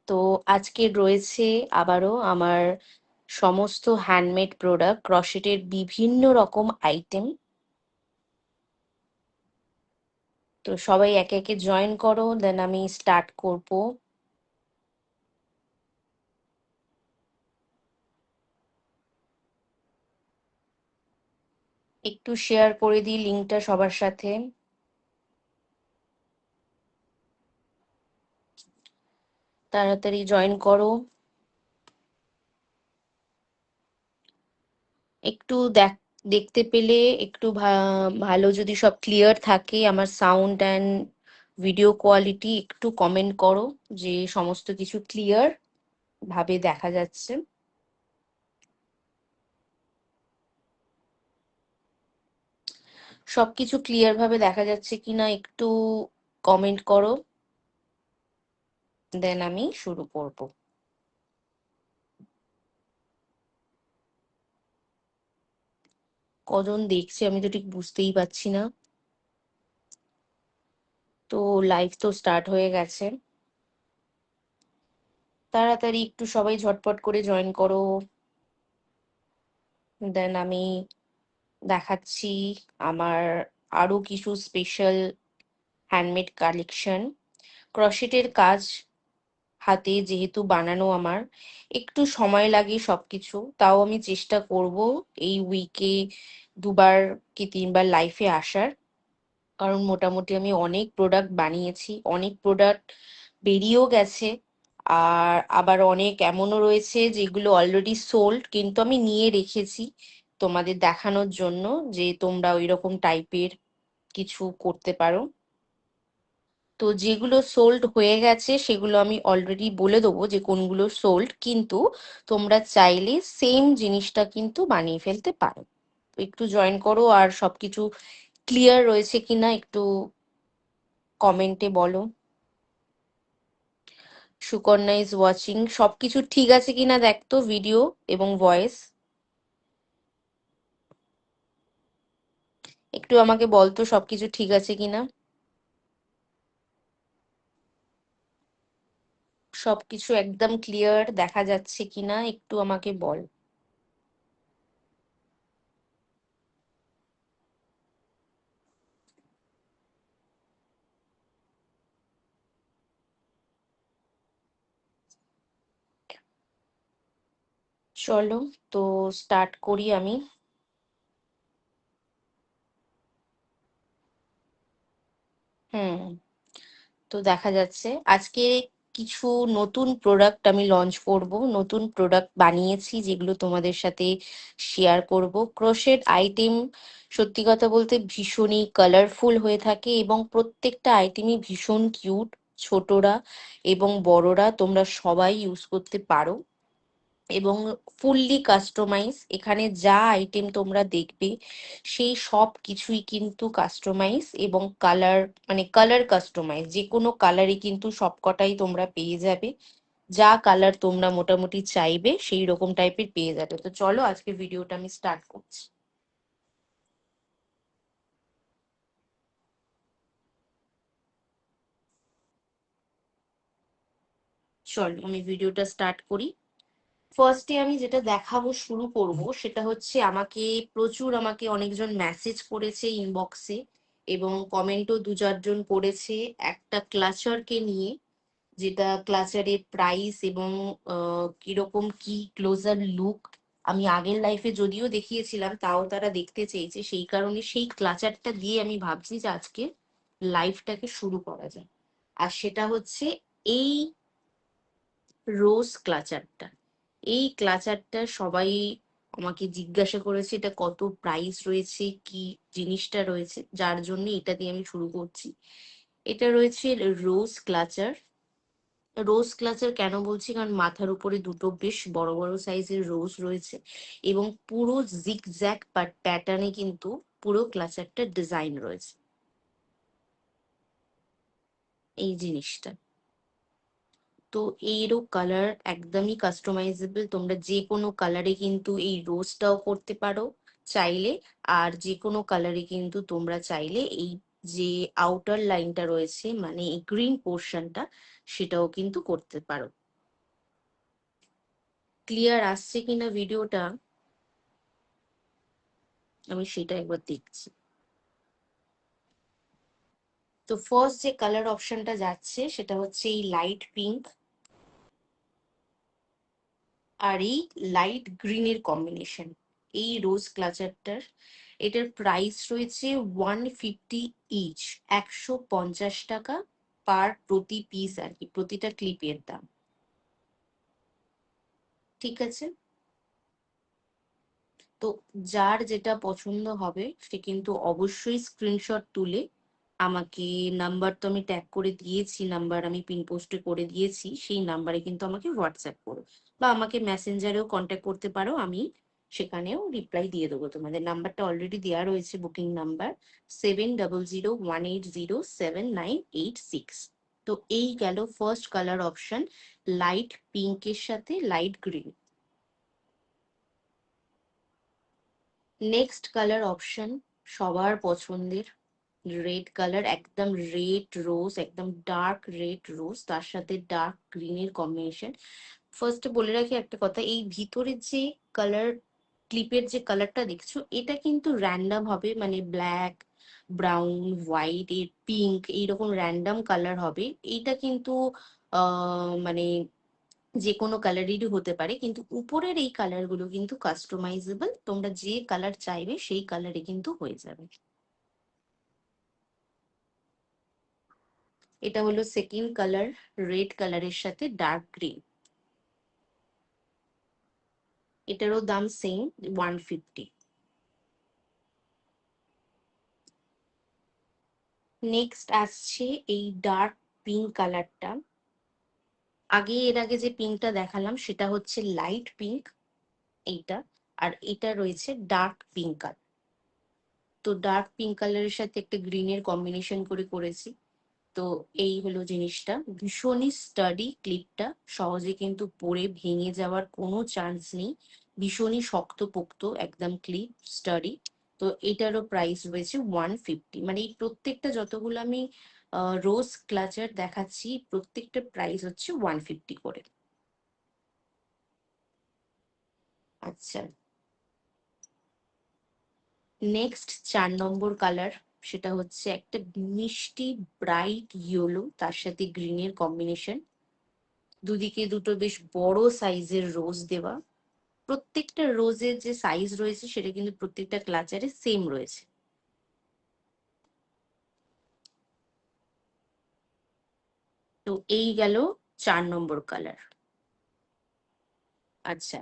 তো আজকে রয়েছে আবারও আমার সমস্ত হ্যান্ডমেড প্রোডাক্ট, ক্রশেটের বিভিন্ন রকম আইটেম। তো সবাই একে একে জয়েন করো, দেন আমি স্টার্ট করব। একটু শেয়ার করে দিই লিঙ্কটা সবার সাথে। তাড়াতাড়ি জয়েন করো। একটু দেখতে পেলে একটু ভালো, যদি সব ক্লিয়ার থাকে আমার সাউন্ড অ্যান্ড ভিডিও কোয়ালিটি, একটু কমেন্ট করো যে সমস্ত কিছু ক্লিয়ার ভাবে দেখা যাচ্ছে। সবকিছু ক্লিয়ার ভাবে দেখা যাচ্ছে কিনা একটু কমেন্ট করো, দেন আমি শুরু করব। কজন দেখছে আমি তো ঠিক বুঝতেই পারছি না। তো লাইভ তো স্টার্ট হয়ে গেছে, তাড়াতাড়ি একটু সবাই ঝটপট করে জয়েন করো, দেন আমি দেখাচ্ছি আমার আরো কিছু স্পেশাল হ্যান্ডমেড কালেকশন। ক্রশেটের কাজ হাতে যেহেতু বানানো আমার, একটু সময় লাগে সবকিছু, তাও আমি চেষ্টা করব এই উইকে দুবার কি তিনবার লাইফে আসার। কারণ মোটামুটি আমি অনেক প্রোডাক্ট বানিয়েছি, অনেক প্রোডাক্ট বেরিয়েও গেছে, আর আবার অনেক এমনও রয়েছে যেগুলো অলরেডি সোল্ড, কিন্তু আমি নিয়ে রেখেছি তোমাদের দেখানোর জন্য যে তোমরা ওইরকম টাইপের কিছু করতে পারো। তো যেগুলো সোল্ড হয়ে গেছে সেগুলো আমি অলরেডি বলে দেবো যে কোনগুলো সোল্ড, কিন্তু তোমরা চাইলে সেম জিনিসটা কিন্তু বানিয়ে ফেলতে পারো। তো একটু জয়েন করো, আর সবকিছু ক্লিয়ার রয়েছে কিনা একটু কমেন্টে বলো। সুকন্যা ইজ ওয়াচিং, সবকিছু ঠিক আছে কিনা দেখতো, ভিডিও এবং ভয়েস। একটু আমাকে বলতো সবকিছু ঠিক আছে কিনা, সবকিছু একদম ক্লিয়ার দেখা যাচ্ছে কিনা একটু আমাকে বল। চলো, তো স্টার্ট করি আমি। হুম, তো দেখা যাচ্ছে আজকে কিছু নতুন প্রোডাক্ট আমি লঞ্চ করব, নতুন প্রোডাক্ট বানিয়েছি যেগুলো তোমাদের সাথে শেয়ার করব। ক্রোশেট আইটেম সত্যি কথা বলতে ভীষণই কালারফুল হয়ে থাকে এবং প্রত্যেকটা আইটেমই ভীষণ কিউট। ছোটরা এবং বড়রা তোমরা সবাই ইউজ করতে পারো, এবং ফুললি কাস্টমাইজ। এখানে যা আইটেম তোমরা দেখবে সেই সব কিছুই কিন্তু কাস্টমাইজ এবং কালার, মানে কালার কাস্টমাইজ, যে কোনো কালারই কিন্তু সবকটাই তোমরা পেয়ে যাবে। যা কালার তোমরা মোটামুটি চাইবে সেই রকম টাইপের পেয়ে যাবে। তো চলো আজকে ভিডিওটা আমি স্টার্ট করছি। চলো আমি ভিডিওটা স্টার্ট করি। ফার্স্টে আমি যেটা দেখাবো শুরু করব সেটা হচ্ছে, আমাকে অনেকজন মেসেজ করেছে ইনবক্সে এবং কমেন্টও দু চারজন করেছে একটা ক্লাচারকে নিয়ে, যেটা ক্লাচারের প্রাইস এবং কিরকম কি ক্লোজার লুক আমি আগের লাইফে যদিও দেখিয়েছিলাম, তাও তারা দেখতে চেয়েছে, সেই কারণে সেই ক্লাচারটা দিয়ে আমি ভাবছি যে আজকে লাইফটাকে শুরু করা যায়। আর সেটা হচ্ছে এই রোজ ক্লাচারটা। এই ক্লাচারটা সবাই আমাকে জিজ্ঞাসা করেছে এটা কত প্রাইস রয়েছে, কি জিনিসটা রয়েছে, যার জন্য এটা দিয়ে আমি শুরু করছি। এটা রয়েছে রোজ ক্লাচার। রোজ ক্লাচার কেন বলছি, কারণ মাথার উপরে দুটো বেশ বড় বড় সাইজের রোজ রয়েছে এবং পুরো জিগজ্যাগ প্যাটার্নে কিন্তু পুরো ক্লাচারটা ডিজাইন রয়েছে। এই জিনিসটা তো, এইরও কালার একদমই কাস্টমাইজেবল, তোমরা যে কোনো কালারে কিন্তু এই রোজটাও করতে পারো চাইলে, আর যে কোনো কালারে কিন্তু তোমরা চাইলে এই যে আউটার লাইনটা রয়েছে মানে এই গ্রিন পোর্শনটা, সেটাও কিন্তু করতে পারো। ক্লিয়ার আসছে কিনা ভিডিওটা আমি সেটা একবার দেখছি। তো ফার্স্ট যে কালার অপশনটা যাচ্ছে সেটা হচ্ছে এই লাইট পিঙ্ক আর এই লাইট গ্রিনের কম্বিনেশন, এই রোজ ক্লাচারটার। এটার প্রাইস রয়েছে 150 ইচ, 150 টাকা পার প্রতি পিস আর কি, প্রতিটা ক্লিপের দাম। ঠিক আছে, তো যার যেটা পছন্দ হবে সে কিন্তু অবশ্যই স্ক্রিনশট তুলে আমাকে, নাম্বার তো আমি ট্যাগ করে দিয়েছি, নাম্বার আমি পিন পোস্টে করে দিয়েছি, সেই নাম্বারে কিন্তু আমাকে হোয়াটসঅ্যাপ করো বা আমাকে মেসেঞ্জারেও কন্ট্যাক্ট করতে পারো, আমি সেখানেও রিপ্লাই দিয়ে দেবো। তোমাদের নাম্বারটা অলরেডি দেওয়া রয়েছে, বুকিং নাম্বার 7001807986। তো এই গেল ফার্স্ট কালার অপশন, লাইট পিঙ্কের সাথে light green. Next colour option সবার পছন্দের, রেড কালার, একদম রেড রোজ, একদম ডার্ক রেড রোজ, তার সাথে ডার্ক গ্রিনের কম্বিনেশন। ফার্স্টে বলে রাখি একটা কথা, এই ভিতরের যে কালার, ক্লিপের যে কালারটা দেখছো এটা কিন্তু র্যান্ডাম হবে, মানে ব্ল্যাক, ব্রাউন, হোয়াইট, এর পিঙ্ক, এইরকম র্যান্ডাম কালার হবে। এইটা কিন্তু মানে যে কোনো কালারেরই হতে পারে, কিন্তু উপরের এই কালার গুলো কিন্তু কাস্টমাইজেবল, তোমরা যে কালার চাইবে সেই কালারে কিন্তু হয়ে যাবে। এটা হলো সেকেন্ড কালার, রেড কালারের সাথে ডার্ক গ্রিন। এটারও দাম সেম, 150। নেক্সট আসছে এই ডার্ক পিঙ্ক কালারটা। এর আগে যে পিঙ্কটা দেখালাম সেটা হচ্ছে লাইট পিঙ্ক, এইটা। আর এটা রয়েছে ডার্ক পিঙ্ক কালার। তো ডার্ক পিঙ্ক কালারের সাথে একটা গ্রিনের কম্বিনেশন করে করেছি। তো এই হলো জিনিসটা, ভীষণই স্টাডি ক্লিপটা, সহজে কিন্তু পরে ভেঙে যাওয়ার কোনো চান্স নেই, ভীষণই শক্তপোক্ত একদম ক্লিপ, স্টাডি। তো এটারও প্রাইস রয়েছে 150, মানে এই প্রত্যেকটা যতগুলো আমি রোজ ক্লাচার দেখাচ্ছি প্রত্যেকটা প্রাইস হচ্ছে 150 করে। আচ্ছা, নেক্সট 4 নম্বর কালার, সেটা হচ্ছে একটা মিষ্টি ব্রাইট ইয়েলো, তার সাথে গ্রিনের কম্বিনেশন, দুদিকে দুটো বেশ বড় সাইজের রোজ দেওয়া। প্রত্যেকটা রোজের যে সাইজ রয়েছে সেটা কিন্তু প্রত্যেকটা ক্লাচারে সেম রয়েছে। তো এই গেল 4 নম্বর কালার। আচ্ছা,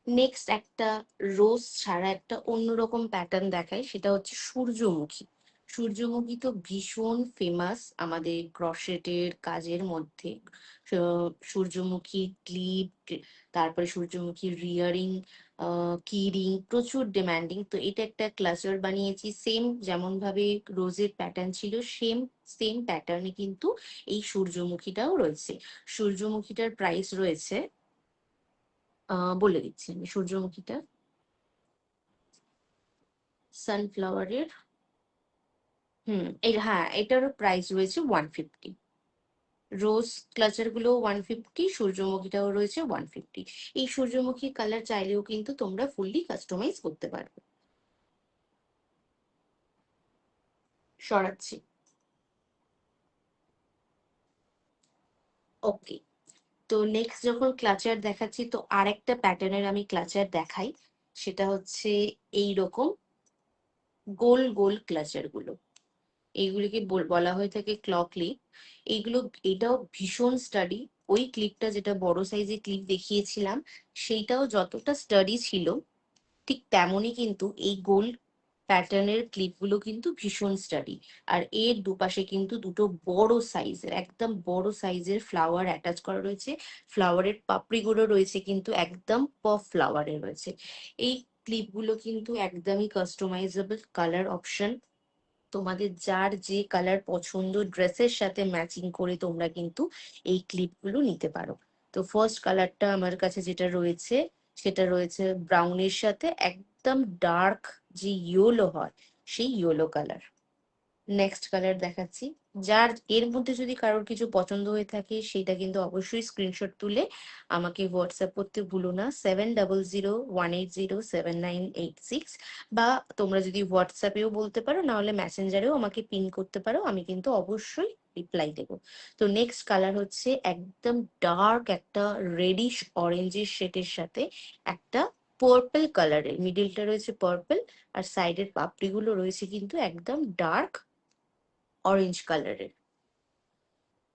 নেক্সট একটা রোজ ছাড়া একটা অন্যরকম প্যাটার্ন দেখায়, সেটা হচ্ছে সূর্যমুখী। সূর্যমুখী তো ভীষণ ফেমাস আমাদের ক্রশেটের কাজের মধ্যে। সূর্যমুখী ক্লিপ, তারপরে সূর্যমুখী রিয়ারিং, কি রিং প্রচুর ডিমান্ডিং। তো এটা একটা ক্লাচার বানিয়েছি, সেম যেমন ভাবে রোজের প্যাটার্ন ছিল সেম সেম প্যাটার্নে কিন্তু এই সূর্যমুখীটাও রয়েছে। সূর্যমুখীটার প্রাইস রয়েছে, বলে দিচ্ছি আমি সূর্যমুখীটা, সানফ্লাওয়ারের, হ্যাঁ এটারও প্রাইস রয়েছে 150। রোজ ক্লাচার গুলো 150, সূর্যমুখীটাও রয়েছে 150। এই সূর্যমুখী কালার চাইলেও কিন্তু তোমরা ফুললি কাস্টমাইজ করতে পারবে। সরাচ্ছি। ওকে, তো নেক্সট যখন ক্লাচার দেখাচ্ছি তো আরেকটা প্যাটার্নের আমি ক্লাচার দেখাই, সেটা হচ্ছে এই রকম গোল গোল ক্লাচার গুলো, এইগুলিকে বলা হয়ে থাকে ক্ল ক্লিপ। এইগুলো, এটাও ভীষণ স্টাডি। ওই ক্লিপটা যেটা বড় সাইজের ক্লিপ দেখিয়েছিলাম সেইটাও যতটা স্টাডি ছিল ঠিক তেমনই কিন্তু এই গোল প্যাটার্নের ক্লিপগুলো কিন্তু ভীষণ স্টাডি। আর এর দুপাশে কিন্তু দুটো বড় সাইজের, একদম বড় সাইজের ফ্লাওয়ার অ্যাটাচ করা রয়েছে। ফ্লাওয়ারের পাপড়িগুলো রয়েছে কিন্তু একদম পপ ফ্লাওয়ারের রয়েছে। এই ক্লিপগুলো কিন্তু একদমই কাস্টমাইজেবল কালার অপশন, তোমাদের যার যে কালার পছন্দ ড্রেসের সাথে ম্যাচিং করে তোমরা কিন্তু এই ক্লিপগুলো নিতে পারো। তো ফার্স্ট কালারটা আমার কাছে যেটা রয়েছে সেটা রয়েছে ব্রাউনের সাথে একদম ডার্ক যে ইয়েলো হয় সেই ইয়েলো কালার। নেক্সট কালার দেখাচ্ছি। যার এর মধ্যে যদি কারোর কিছু পছন্দ হয়ে থাকে সেটা কিন্তু অবশ্যই স্ক্রিনশট তুলে আমাকে হোয়াটসঅ্যাপ করতে ভুলো না, 7001807986। বা তোমরা যদি হোয়াটসঅ্যাপেও বলতে পারো, না হলে মেসেঞ্জারেও আমাকে পিন করতে পারো, আমি কিন্তু অবশ্যই রিপ্লাই দেবো। তো নেক্সট কালার হচ্ছে একদম ডার্ক একটা রেডিশ অরেঞ্জের শেডের সাথে একটা পার্পল কালারের, মিডিলটা রয়েছে পার্পল, আর সাইডের পাপড়িগুলো রয়েছে কিন্তু একদম ডার্ক অরেঞ্জ কালারের।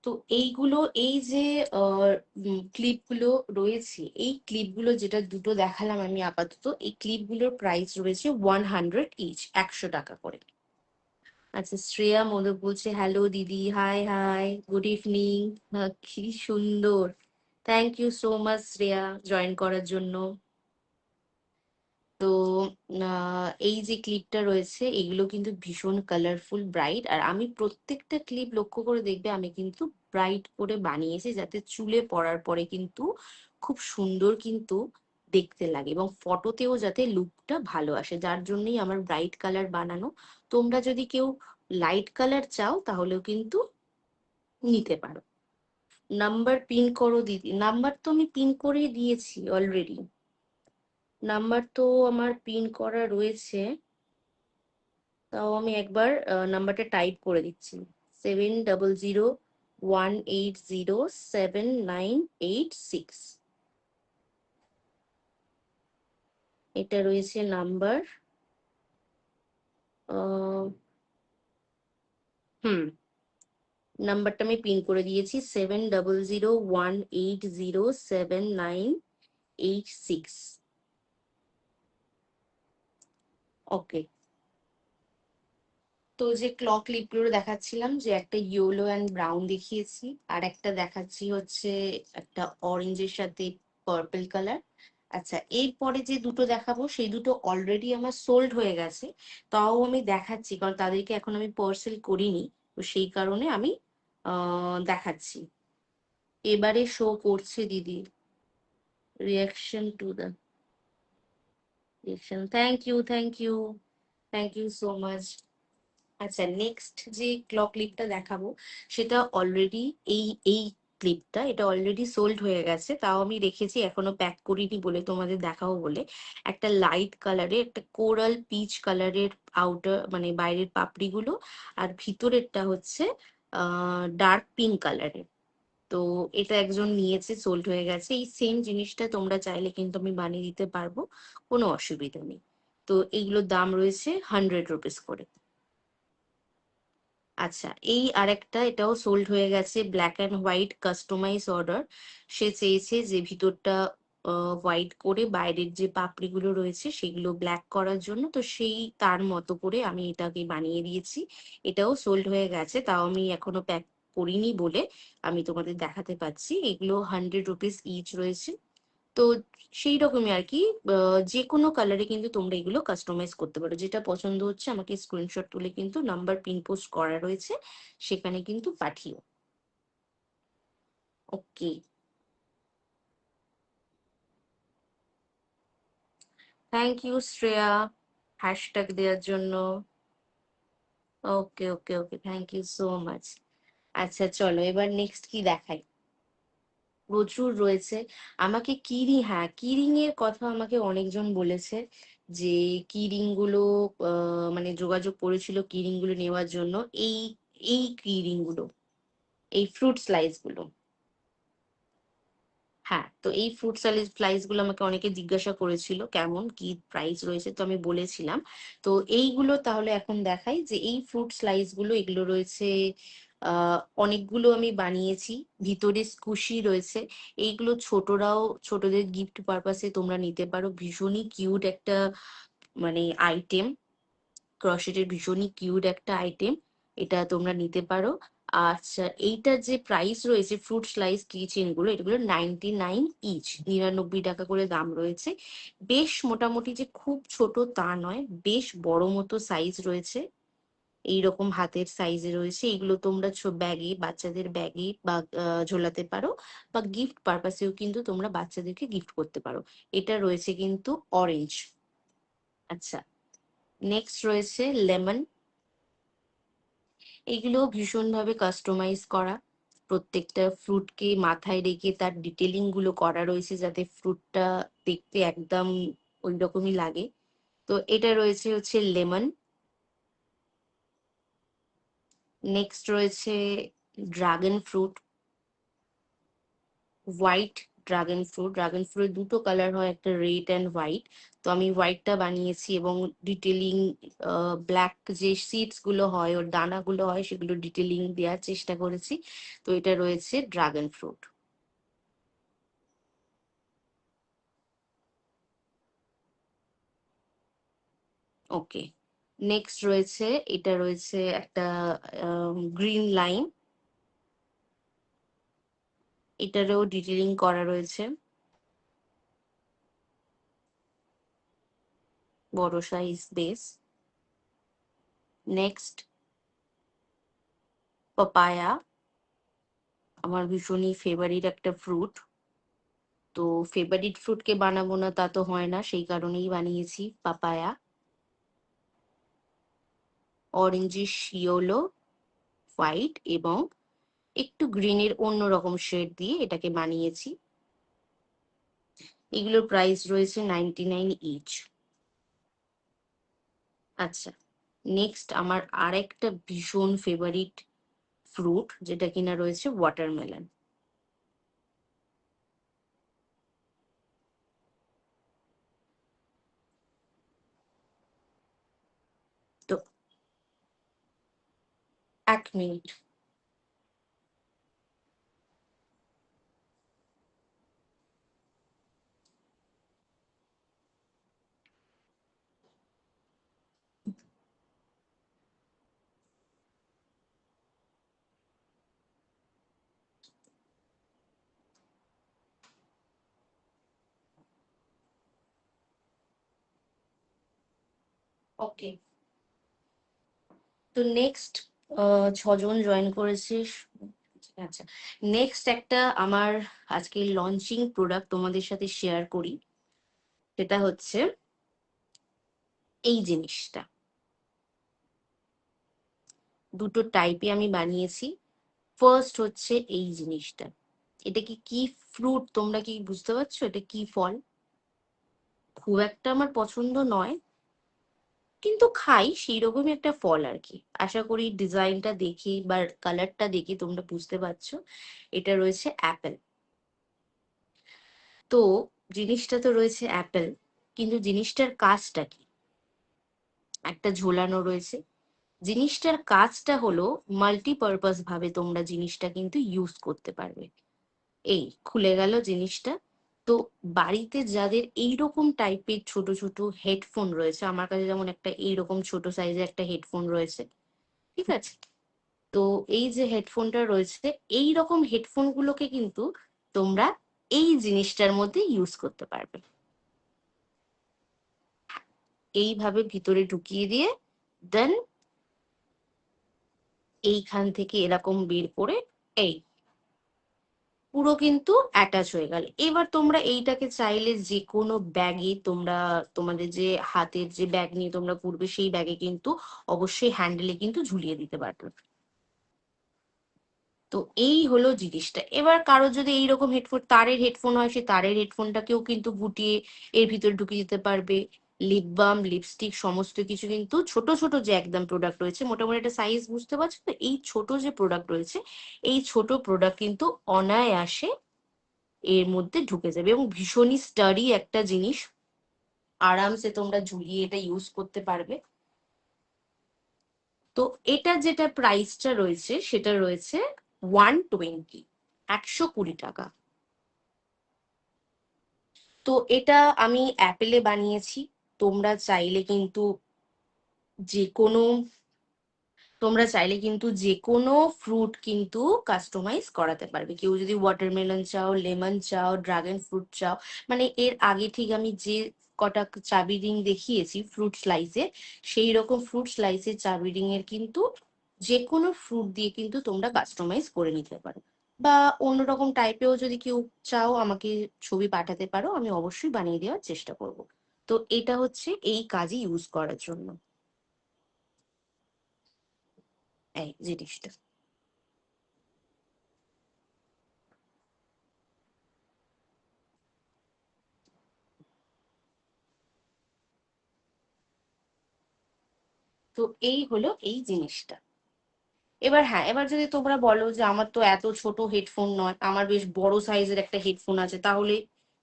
তো এইগুলো, এই যে ক্লিপগুলো রয়েছে, এই ক্লিপগুলো যেটা দুটো দেখালাম আমি আপাতত, এই ক্লিপগুলোর প্রাইস রয়েছে 100 ইচ, 100 টাকা করে। আচ্ছা, শ্রেয়া মোদক বলছে হ্যালো দিদি, হাই হাই, গুড ইভিনিং। কি সুন্দর, thank you so much Shreya join করার জন্য। তো এই যে ক্লিপটা রয়েছে এগুলো কিন্তু ভীষণ কালারফুল, ব্রাইট, আর আমি প্রত্যেকটা ক্লিপ লক্ষ্য করে দেখবে আমি কিন্তু ব্রাইট করে বানিয়েছি, যাতে চুলে পরার পরে কিন্তু খুব সুন্দর কিন্তু দেখতে লাগে, এবং ফটোতেও যাতে লুকটা ভালো আসে, যার জন্যই আমার ব্রাইট কালার বানানো। তোমরা যদি কেউ লাইট কালার চাও তাহলেও কিন্তু নিতে পারো। নাম্বার পিন করো দিদি, নাম্বার তো আমি পিন করে দিয়েছি অলরেডি, নাম্বার তো আমার পিন করা রয়েছে। তাও আমি একবার নাম্বারটা টাইপ করে দিচ্ছি, 7001807986। এটা রয়েছে নাম্বার। হুম, নাম্বারটা আমি পিন করে দিয়েছি, 7001807986। ওকে। তো যে ক্লক ক্লিপগুলো দেখাচ্ছিলাম, যে একটা ইয়েলো অ্যান্ড ব্রাউন দেখিয়েছি, আর একটা দেখাচ্ছি হচ্ছে একটা অরেঞ্জের সাথে পার্পল কালার। আচ্ছা, এরপরে যে দুটো দেখাবো সেই দুটো অলরেডি আমার সোল্ড হয়ে গেছে, তাও আমি দেখাচ্ছি কারণ তাদেরকে এখন আমি পার্সেল করিনি, তো সেই কারণে আমি দেখাচ্ছি। এবারে শো করছে দিদি, reaction to the reaction, thank you, thank you, thank you so much. আচ্ছা, নেক্সট যে ক্লক ক্লিপটা দেখাবো সেটা অলরেডি, এই এই ক্লিপটা এটা অলরেডি সোল্ড হয়ে গেছে, তাও আমি রেখেছি, এখনো প্যাক করিনি বলে তোমাদের দেখাবো বলে। একটা লাইট কালারের, একটা কোরাল পিচ কালারের আউটার, মানে বাইরের পাপড়িগুলো, আর ভিতরেরটা হচ্ছে ডার্ক পিঙ্ক কালারের। তো এটা একজন নিয়েছে, সোল্ড হয়ে গেছে। এই সেম জিনিসটা তোমরা চাইলে কিন্তু আমি বানিয়ে দিতে পারবো, কোনো অসুবিধা নেই। তো এইগুলোর দাম রয়েছে 100 রুপিস করে। আচ্ছা, এই আরেকটা, এটাও সোল্ড হয়ে গেছে, black and white customize order. সে চেয়েছে যে ভিতরটা হোয়াইট করে বাইরের যে পাপড়িগুলো রয়েছে সেগুলো ব্ল্যাক করার জন্য, তো সেই তার মতো করে আমি এটাকে বানিয়ে দিয়েছি। এটাও সোল্ড হয়ে গেছে, তাও আমি এখনো প্যাক করিনি বলে আমি তোমাদের দেখাতে পাচ্ছি। এগুলো 100 রুপিস ইচ রয়েছে। তো সেই রকমই আর কি, যে কোনো কালারে কিন্তু তোমরা এগুলো কাস্টমাইজ করতে পারো, যেটা পছন্দ হচ্ছে আমাকে স্ক্রিনশট তুলে কিন্তু নাম্বার পিন পোস্ট করা রয়েছে সেখানে কিন্তু পাঠিও। ওকে, থ্যাংক ইউ শ্রেয়া হ্যাশট্যাগ দেওয়ার জন্য। ওকে ওকে ওকে, থ্যাংক ইউ সো মাচ। আচ্ছা চলো, এবার নেক্সট কি দেখাই। প্রচুর রয়েছে। আমাকে কিরিং, হ্যাঁ কিরিং এর কথা আমাকে অনেকজন বলেছে, যে কিরিং গুলো মানে যোগাযোগ করেছিল কিরিং গুলো নেওয়ার জন্য। এই এই কিরিং গুলো, এই ফ্রুট স্লাইস গুলো, হ্যাঁ, তো এই ফ্রুট স্লাইস গুলো আমাকে অনেকে জিজ্ঞাসা করেছিল কেমন কি প্রাইস রয়েছে, তো আমি বলেছিলাম। তো এইগুলো তাহলে এখন দেখাই, যে এই ফ্রুট স্লাইস গুলো এগুলো রয়েছে অনেকগুলো আমি বানিয়েছি, ভিতরে স্কুশি রয়েছে। এইগুলো ছোটরাও, ছোটদের গিফট পারপাসে তোমরা নিতে পারো, ভীষণই কিউট একটা মানে আইটেম, ক্রসেটের ভীষণই কিউট একটা আইটেম, এটা তোমরা নিতে পারো। আচ্ছা, এইটার যে প্রাইস রয়েছে ফ্রুট স্লাইস কিচেন গুলো, এগুলো 99 ইচ, 99 টাকা করে দাম রয়েছে। বেশ মোটামুটি যে খুব ছোট তা নয়, বেশ বড় মতো সাইজ রয়েছে, এইরকম হাতের সাইজে রয়েছে। এগুলো তোমরা ব্যাগে, বাচ্চাদের ব্যাগে বা ঝোলাতে পারো, বা গিফট পারপাসেও কিন্তু তোমরা বাচ্চাদেরকে গিফট করতে পারো। এটা রয়েছে কিন্তু অরেঞ্জ। আচ্ছা, নেক্সট রয়েছে লেমন। এগুলো ভীষণভাবে কাস্টমাইজ করা, প্রত্যেকটা ফ্রুটকে মাথায় রেখে তার ডিটেলিং গুলো করা রয়েছে যাতে ফ্রুটটা দেখতে একদম ওই রকমই লাগে। তো এটা রয়েছে হচ্ছে লেমন, নেক্সট রয়েছে dragon fruit, white dragon fruit. Dragon fruit দুটো কালার হয়, একটা রেড অ্যান্ড হোয়াইট। তো আমি হোয়াইটটা বানিয়েছি এবং ডিটেলিং ব্ল্যাক যে সিডস গুলো হয় ওর দানাগুলো হয় সেগুলো ডিটেলিং দেওয়ার চেষ্টা করেছি। তো এটা রয়েছে ড্রাগন ফ্রুট। ওকে, নেক্সট রয়েছে, এটা রয়েছে একটা গ্রিন লাইম, এটারও ডিটেলিং করা রয়েছে, বড় সাইজ বেস। নেক্সট পাপায়া, আমার ভীষণই ফেভারিট একটা ফ্রুট। তো ফেভারিট ফ্রুটকে বানাবো না তা তো হয় না, সেই কারণেই বানিয়েছি পাপায়া। অরেঞ্জিশ ইয়েলো, হোয়াইট এবং একটু গ্রিনের অন্যরকম শেড দিয়ে এটাকে বানিয়েছি। এগুলোর প্রাইস রয়েছে 99 ইচ। আচ্ছা, নেক্সট আমার আরেকটা ভীষণ ফেভারিট ফ্রুট যেটা কিনা রয়েছে ওয়াটারমেলন। তো 1 মিনিট। ওকে, তো নেক্সট 6 জন জয়েন করেছে। আচ্ছা, নেক্সট একটা আমার আজকে লঞ্চিং প্রোডাক্ট তোমাদের সাথে শেয়ার করি, সেটা হচ্ছে এই জিনিসটা। দুটো টাইপে আমি বানিয়েছি। ফার্স্ট হচ্ছে এই জিনিসটা, এটা কি কি ফ্রুট তোমরা কি বুঝতে পারছো? এটা কি ফল? খুব একটা আমার পছন্দ নয়, কিন্তু খাই সেই রকমই একটা ফল আর কি। আশা করি ডিজাইনটা দেখে বা কালারটা দেখে তোমরা বুঝতে পারছো। এটা রয়েছে অ্যাপেল। তো জিনিসটা তো রয়েছে অ্যাপেল, কিন্তু জিনিসটার কাজটা কি? একটা ঝোলানো রয়েছে। জিনিসটার কাজটা হলো মাল্টিপারপাস ভাবে তোমরা জিনিসটা কিন্তু ইউজ করতে পারবে। এই খুলে গেল জিনিসটা। তো বাড়িতে যাদের এইরকম টাইপের ছোট ছোট হেডফোন রয়েছে, আমার কাছে যেমন একটা এইরকম ছোট সাইজের একটা হেডফোন রয়েছে, ঠিক আছে? তো এই যে হেডফোনটা রয়েছে, এই রকম হেডফোন গুলোকে কিন্তু তোমরা এই জিনিসটার মধ্যে ইউজ করতে পারবে। এইভাবে ভিতরে ঢুকিয়ে দিয়ে দেন এইখান থেকে এরকম বের করে এই পুরো কিন্তু অ্যাটাচ হয়ে গেল। এবার তোমরা এইটাকে চাইলে যে কোনো ব্যাগে, তোমরা তোমাদের যে হাতের যে ব্যাগ নিয়ে তোমরা ঘুরবে সেই ব্যাগে কিন্তু অবশ্যই হ্যান্ডেলে কিন্তু ঝুলিয়ে দিতে পারবে। তো এই হলো জিনিসটা। এবার কারো যদি এইরকম হেডফোন, তারের হেডফোন হয়, সে তারের হেডফোনটাকেও কিন্তু গুটিয়ে এর ভিতরে ঢুকিয়ে দিতে পারবে। লিপ বাম, লিপস্টিক সমস্ত কিছু কিন্তু ছোট ছোট যে একদম প্রোডাক্ট রয়েছে, মোটামুটি একটা সাইজ বুঝতে পারছো তো? এই ছোট যে প্রোডাক্ট রয়েছে, এই ছোট প্রোডাক্ট কিন্তু অনায়াসে এর মধ্যে ঢুকে যাবে এবং ভীষণই স্টাডি একটা জিনিস। আরামসে তোমরা ঝুলিয়ে এটা ইউজ করতে পারবে। তো এটা যেটা প্রাইসটা রয়েছে সেটা রয়েছে 120, 120 টাকা। তো এটা আমি অ্যাপেলে বানিয়েছি। তোমরা চাইলে কিন্তু যে কোনো তোমরা চাইলে কিন্তু যে কোনো ফ্রুট কিন্তু কাস্টমাইজ করাতে পারবে। কেউ যদি ওয়াটারমেলন চাও, লেমন চাও, ড্রাগন ফ্রুট চাও, মানে এর আগে ঠিক আমি যে কটা চাবি রিং দেখিয়েছি ফ্রুট স্লাইসে, সেই রকম ফ্রুট স্লাইসের চাবি রিং এর কিন্তু যে কোনো ফ্রুট দিয়ে কিন্তু তোমরা কাস্টমাইজ করে নিতে পারো। বা অন্যরকম টাইপেও যদি কেউ চাও আমাকে ছবি পাঠাতে পারো, আমি অবশ্যই বানিয়ে দেওয়ার চেষ্টা করব। তো এটা হচ্ছে এই কাজে ইউজ করার জন্য। এই জিনিসটা। তো এই হলো এই জিনিসটা। এবার হ্যাঁ, এবার যদি তোমরা বলো যে আমার তো এত ছোট হেডফোন নয়, আমার বেশ বড় সাইজের একটা হেডফোন আছে, তাহলে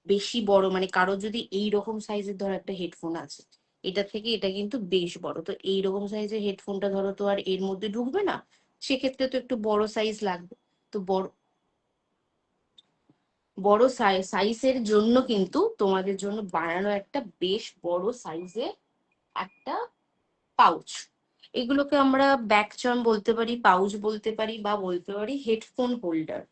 বেশি বড় মানে কারোর যদি এই রকম সাইজের ধরো একটা হেডফোন আছে, এটা থেকে এটা কিন্তু বেশ বড়, তো এই রকম সাইজের হেডফোনটা ধরো তো আর এর মধ্যে ঢুকবে না, সেক্ষেত্রে তো একটু বড় সাইজ লাগবে। তো বড় বড় সাইজের জন্য কিন্তু তোমাদের জন্য বানানো একটা বেশ বড় সাইজের একটা পাউচ। এগুলোকে আমরা ব্যাক চার্ম বলতে পারি, পাউচ বলতে পারি, বা বলতে পারি হেডফোন হোল্ডার।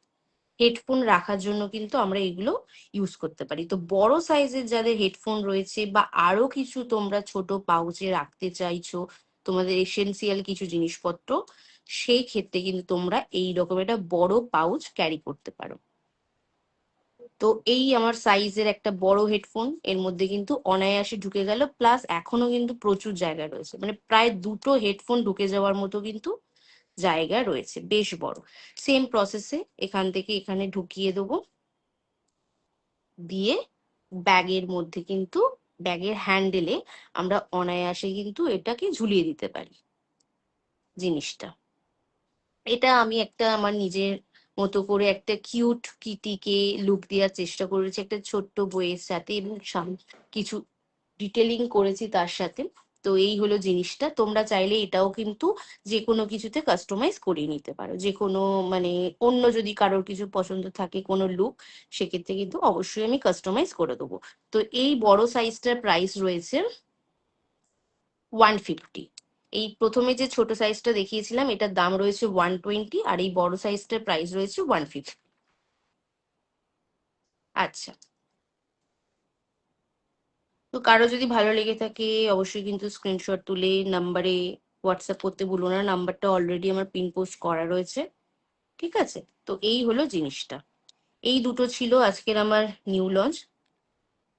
হেডফোন রাখার জন্য কিন্তু আমরা এগুলো ইউজ করতে পারি। তো বড় সাইজের যাদের হেডফোন রয়েছে বা আরো কিছু তোমরা ছোট পাউচে রাখতে চাইছো তোমাদের এসেনসিয়াল কিছু জিনিসপত্র, সেই ক্ষেত্রে কিন্তু তোমরা এই রকম একটা বড় পাউচ ক্যারি করতে পারো। তো এই আমার সাইজের একটা বড় হেডফোন এর মধ্যে কিন্তু অনায়াসে ঢুকে গেল, প্লাস এখনো কিন্তু প্রচুর জায়গা রয়েছে, মানে প্রায় দুটো হেডফোন ঢুকে যাওয়ার মতো কিন্তু জায়গা রয়েছে, বেশ বড়। সেম প্রসেসে এখান থেকে এখানে ঢুকিয়ে দেবো, দিয়ে ব্যাগের মধ্যে কিন্তু ব্যাগের হ্যান্ডেলে আমরা অনায়াসে কিন্তু এটাকে ঝুলিয়ে দিতে পারি জিনিসটা। এটা আমি একটা আমার নিজের মতো করে একটা কিউট কিটিকে লুক দেওয়ার চেষ্টা করেছি একটা ছোট্ট বইয়ের সাথে, এবং কিছু ডিটেলিং করেছি তার সাথে। তো এই হলো জিনিসটা, তোমরা চাইলে এটাও কিন্তু যে কোনো কিছুতে কাস্টমাইজ করিয়ে নিতে পারো, যে কোনো মানে অন্য যদি কারোর কিছু পছন্দ থাকে কোনো লুক, সেক্ষেত্রে কিন্তু অবশ্যই আমি কাস্টমাইজ করে দেবো। তো এই বড় সাইজটার প্রাইস রয়েছে 150। এই প্রথমে যে ছোট সাইজটা দেখিয়েছিলাম এটার দাম রয়েছে 120, আর এই বড় সাইজটার প্রাইস রয়েছে 150। আচ্ছা, তো কারো যদি ভালো লেগে থাকে অবশ্যই কিন্তু স্ক্রিনশট তুলে নাম্বারে হোয়াটসঅ্যাপ করতে ভুলো না, নাম্বারটা অলরেডি আমার পিন পোস্ট করা রয়েছে। ঠিক আছে, তো এই হলো জিনিসটা। এই দুটো ছিল আজকের আমার নিউ লঞ্চ,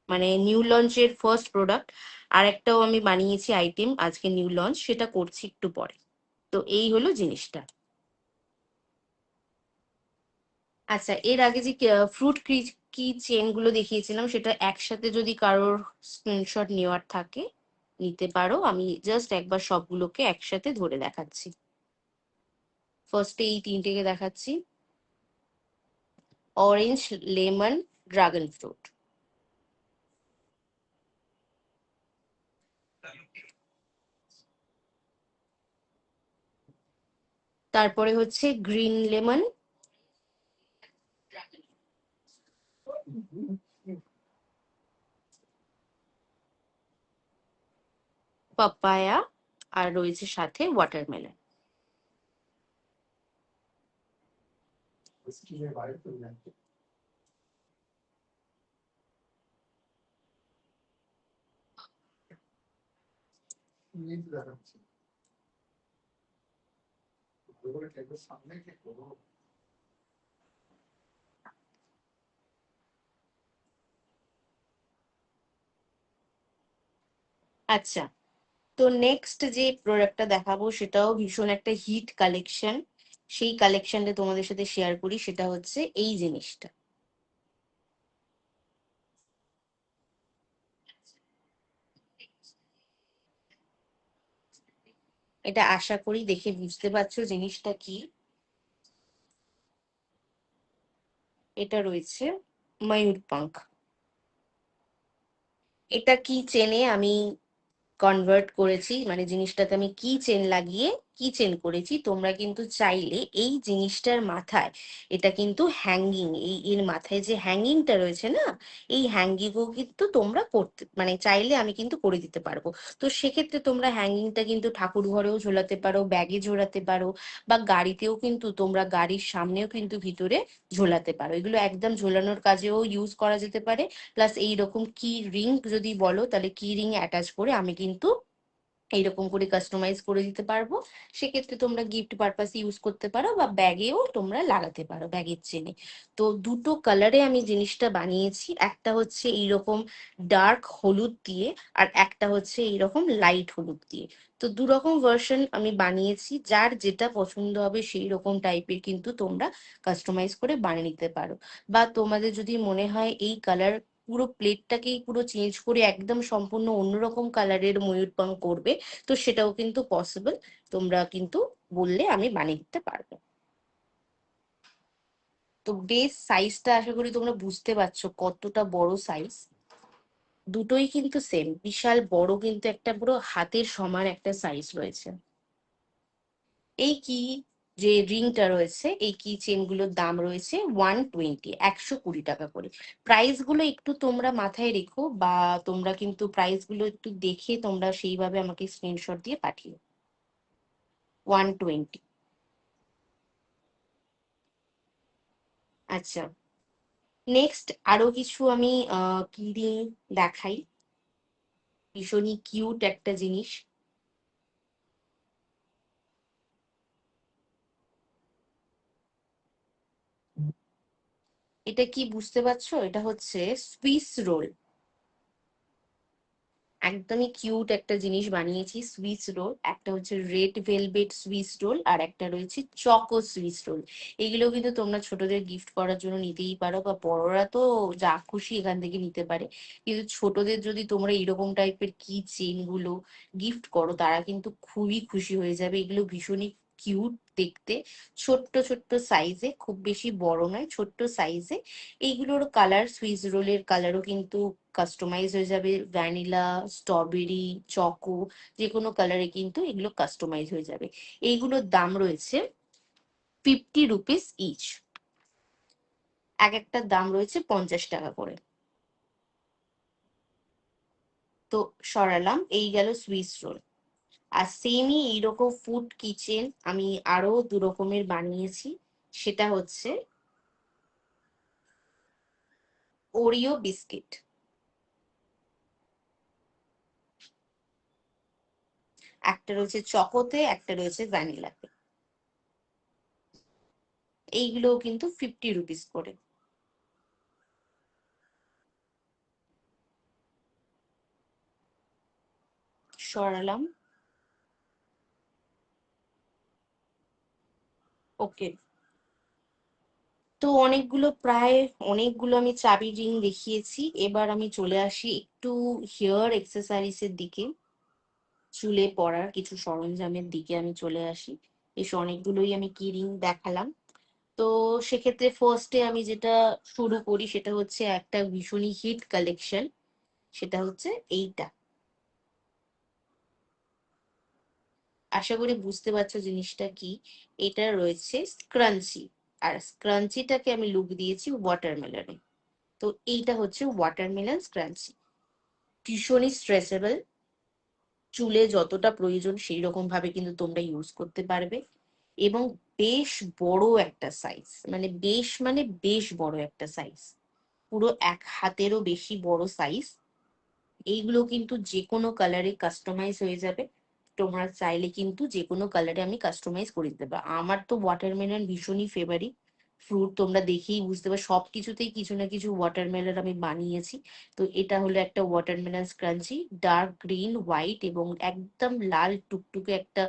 মানে নিউ লঞ্চের ফার্স্ট প্রোডাক্ট। আর একটাও আমি বানিয়েছি আইটেম আজকে নিউ লঞ্চ, সেটা করছি একটু পরে। তো এই হলো জিনিসটা। আচ্ছা, এর আগে যে ফ্রুট কি চেন গুলো দেখিয়েছিলাম, সেটা একসাথে যদি কারোর স্ক্রিনশট নেওয়ার থাকে নিতে পারো। আমি জাস্ট একবার সবগুলোকে একসাথে ধরে দেখাচ্ছি। ফার্স্টে এই তিনটেকে দেখাচ্ছি, অরেঞ্জ, লেমন, ড্রাগন ফ্রুট। তারপরে হচ্ছে গ্রিন লেমন, পাপায়া, আর রয়েছে সাথে ওয়াটারমেলন। আচ্ছা, তো নেক্সট যে প্রোডাক্টটা দেখাবো সেটাও ভীষণ একটা হিট কালেকশন। সেই কালেকশনটা তোমাদের সাথে শেয়ার করি, সেটা হচ্ছে এই জিনিসটা। এটা আশা করি দেখে বুঝতে পারছো জিনিসটা কি। এটা রয়েছে ময়ূরপাঙ্খ। এটা কি চেনে আমি কনভার্ট করেছি, মানে জিনিসটাতে আমি কি চেন লাগিয়ে কি চেন করেছি। তোমরা কিন্তু চাইলে এই জিনিসটার মাথায়, এটা কিন্তু হ্যাঙ্গিং, এই এর মাথায় যে হ্যাঙ্গিংটা রয়েছে না, এই হ্যাঙ্গিংও কিন্তু তোমরা করতে মানে চাইলে আমি কিন্তু করে দিতে পারবো। তো সেক্ষেত্রে তোমরা হ্যাঙ্গিংটা কিন্তু ঠাকুর ঘরেও ঝোলাতে পারো, ব্যাগে ঝোলাতে পারো, বা গাড়িতেও কিন্তু তোমরা গাড়ির সামনেও কিন্তু ভিতরে ঝোলাতে পারো। এগুলো একদম ঝোলানোর কাজেও ইউজ করা যেতে পারে। প্লাস এইরকম কি রিং যদি বলো, তাহলে কি রিং অ্যাটাচ করে আমি কিন্তু এইরকম করে কাস্টমাইজ করে দিতে পারবো। সেক্ষেত্রে তোমরা গিফট পারপাস ইউজ করতে পারো বা ব্যাগেও তোমরা লাগাতে পারো, ব্যাগের চেনে। তো দুটো কালারে আমি জিনিসটা বানিয়েছি, একটা হচ্ছে এইরকম ডার্ক হলুদ দিয়ে, আর একটা হচ্ছে এইরকম লাইট হলুদ দিয়ে। তো দু রকম ভার্সন আমি বানিয়েছি, যার যেটা পছন্দ হবে সেই রকম টাইপের কিন্তু তোমরা কাস্টমাইজ করে বানিয়ে নিতে পারো। বা তোমাদের যদি মনে হয় এই কালার, পুরো প্লেটটাকেই পুরো চেঞ্জ করে একদম সম্পূর্ণ অন্যরকম কালারের ময়ূরপঙ্খ করবে, তো সেটাও কিন্তু পসিবল। তোমরা কিন্তু বললে আমি বানিয়ে দিতে পারবো। তো বেস সাইজটা আশা করি তোমরা বুঝতে পারছো কতটা বড় সাইজ। দুটোই কিন্তু সেম, বিশাল বড়, কিন্তু একটা পুরো হাতের সমান একটা সাইজ রয়েছে। এই কি যে রিংটা রয়েছে, এই কি চেন গুলোর দাম রয়েছে 120, 120 টাকা করে। প্রাইস গুলো একটু তোমরা মাথায় রেখো, বা তোমরা কিন্তু প্রাইস গুলো একটু দেখে তোমরা সেইভাবে আমাকে স্ক্রিনশট দিয়ে পাঠিও। 120। আচ্ছা, নেক্সট আরো কিছু আমি কি রিং দেখাই, ভীষণই কিউট একটা জিনিস। এটা কি বুঝতে পারছো? এটা হচ্ছে সুইস রোল। একদমই কিউট একটা জিনিস বানিয়েছি, সুইস রোল। একটা হচ্ছে রেড ভেলভেট সুইস রোল, আর একটা রয়েছে চকো সুইস রোল। এগুলো কিন্তু তোমরা ছোটদের গিফট করার জন্য নিতেই পারো, বা বড়রা তো যা খুশি এখান থেকে নিতে পারে। কিন্তু ছোটদের যদি তোমরা এরকম টাইপের কি চেন গুলো গিফট করো, তারা কিন্তু খুবই খুশি হয়ে যাবে। এগুলো ভীষণই কিউট দেখতে, ছোট্ট ছোট্ট সাইজে, খুব বেশি বড় নয়, ছোট্ট সাইজে। এইগুলোর কালার, সুইস রোলের কালারও কিন্তু কাস্টমাইজ হয়ে যাবে, ভ্যানিলা, স্ট্রবেরি, চকো, যে কোনো কালারে কিন্তু এগুলো কাস্টমাইজ হয়ে যাবে। এইগুলোর দাম রয়েছে 50 রুপিস ইচ। এক একটার দাম রয়েছে 50 টাকা করে। তো সরালাম, এই গেল সুইস রোল। আর সেমই এইরকম ফুড কিচেন আমি আরো দু রকমের বানিয়েছি। সেটা হচ্ছে ওরিও বিস্কিট। একটা রয়েছে চকোতে, একটা রয়েছে ভ্যানিলাতে। এইগুলোও কিন্তু 50 রুপিস করে। সরালাম। ওকে। তো অনেকগুলো আমি চাবি রিং দেখিয়েছি, এবার আমি চলে আসি একটু হেয়ার এক্সেসরিজের দিকে, চুলে পরার কিছু সরঞ্জামের দিকে আমি চলে আসি। বেশ অনেকগুলোই আমি কি রিং দেখালাম। তো সেক্ষেত্রে ফার্স্টে আমি যেটা শুরু করি সেটা হচ্ছে একটা ভীষণই হিট কালেকশন, সেটা হচ্ছে এইটা। আশা করি বুঝতে পারছো জিনিসটা কি। এটা রয়েছে স্ক্রাঞ্চি, আর স্ক্রাঞ্চিটাকে আমি লুক দিয়েছি ওয়াটারমেলনে। তো এইটা হচ্ছে ওয়াটারমেলন স্ক্রাঞ্চি। ভীষণই স্ট্রেচেবল, চুলে যতটা প্রয়োজন সেই রকম ভাবে কিন্তু তোমরা ইউজ করতে পারবে। এবং বেশ বড় একটা সাইজ, মানে বেশ বড় একটা সাইজ, পুরো এক হাতেরও বেশি বড় সাইজ। এইগুলো কিন্তু যে কোনো কালারে কাস্টমাইজ হয়ে যাবে। তোমরা চাইলে কিন্তু যে কোনো কালারে আমি কাস্টমাইজ করে দিতে পারবো। আমার তো ওয়াটারমেলন ভীষণই ফেভারিট ফ্রুট, তোমরা দেখেই বুঝতে পারো সবকিছুতেই কিছু না কিছু ওয়াটারমেলন আমি বানিয়েছি। তো এটা হলো একটা watermelon scrunchie, dark green, white এবং একদম লাল টুকটুকে একটা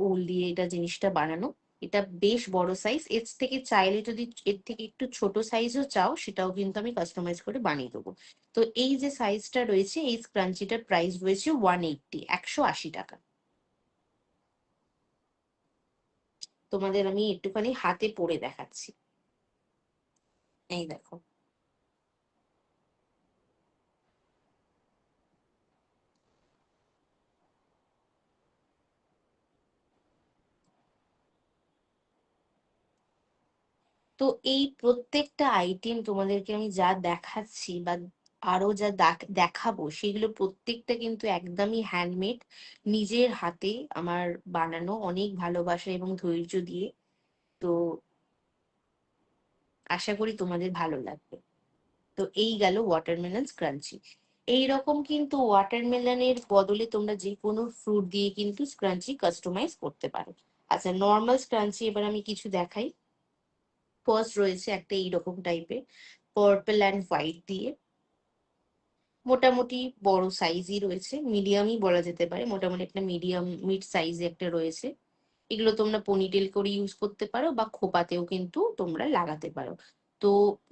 উল দিয়ে এটা জিনিসটা বানানো। এটা বেশ বড় সাইজ, এর থেকে চাইলে যদি এর থেকে একটু ছোট সাইজও চাও সেটাও কিন্তু আমি কাস্টমাইজ করে বানিয়ে দেবো। তো এই যে সাইজটা রয়েছে, এই স্ক্রাঞ্চিটার প্রাইস রয়েছে 180, 180 টাকা। তোমাদের আমি একটুখানি হাতে পরে দেখাচ্ছি। এই দেখো। তো এই প্রত্যেকটা আইটেম তোমাদেরকে আমি যা দেখাচ্ছি, বা আরো যা দেখাবো, সেগুলো প্রত্যেকটা কিন্তু একদমই হ্যান্ডমেড, নিজের হাতে আমার বানানো, অনেক ভালোবাসা এবং ধৈর্য দিয়ে। তো আশা করি তোমাদের ভালো লাগবে। তো এই গেল ওয়াটারমেলন স্ক্রাঞ্চি। এইরকম কিন্তু ওয়াটারমেলনের বদলে তোমরা যে কোনো ফ্রুট দিয়ে কিন্তু স্ক্রাঞ্চি কাস্টমাইজ করতে পারো। আচ্ছা, নর্মাল স্ক্রাঞ্চি এবার আমি কিছু দেখাই। ফার্স্ট রয়েছে একটা এইরকম টাইপের পার্পল অ্যান্ড হোয়াইট দিয়ে, মোটামুটি বড় সাইজই রয়েছে, মিডিয়ামই বলা যেতে পারে, মোটামুটি একটা মিডিয়াম মিড সাইজে একটা রয়েছে। এগুলো তোমরা পনিটেল করে ইউজ করতে পারো বা খোপাতেও কিন্তু তোমরা লাগাতে পারো। তো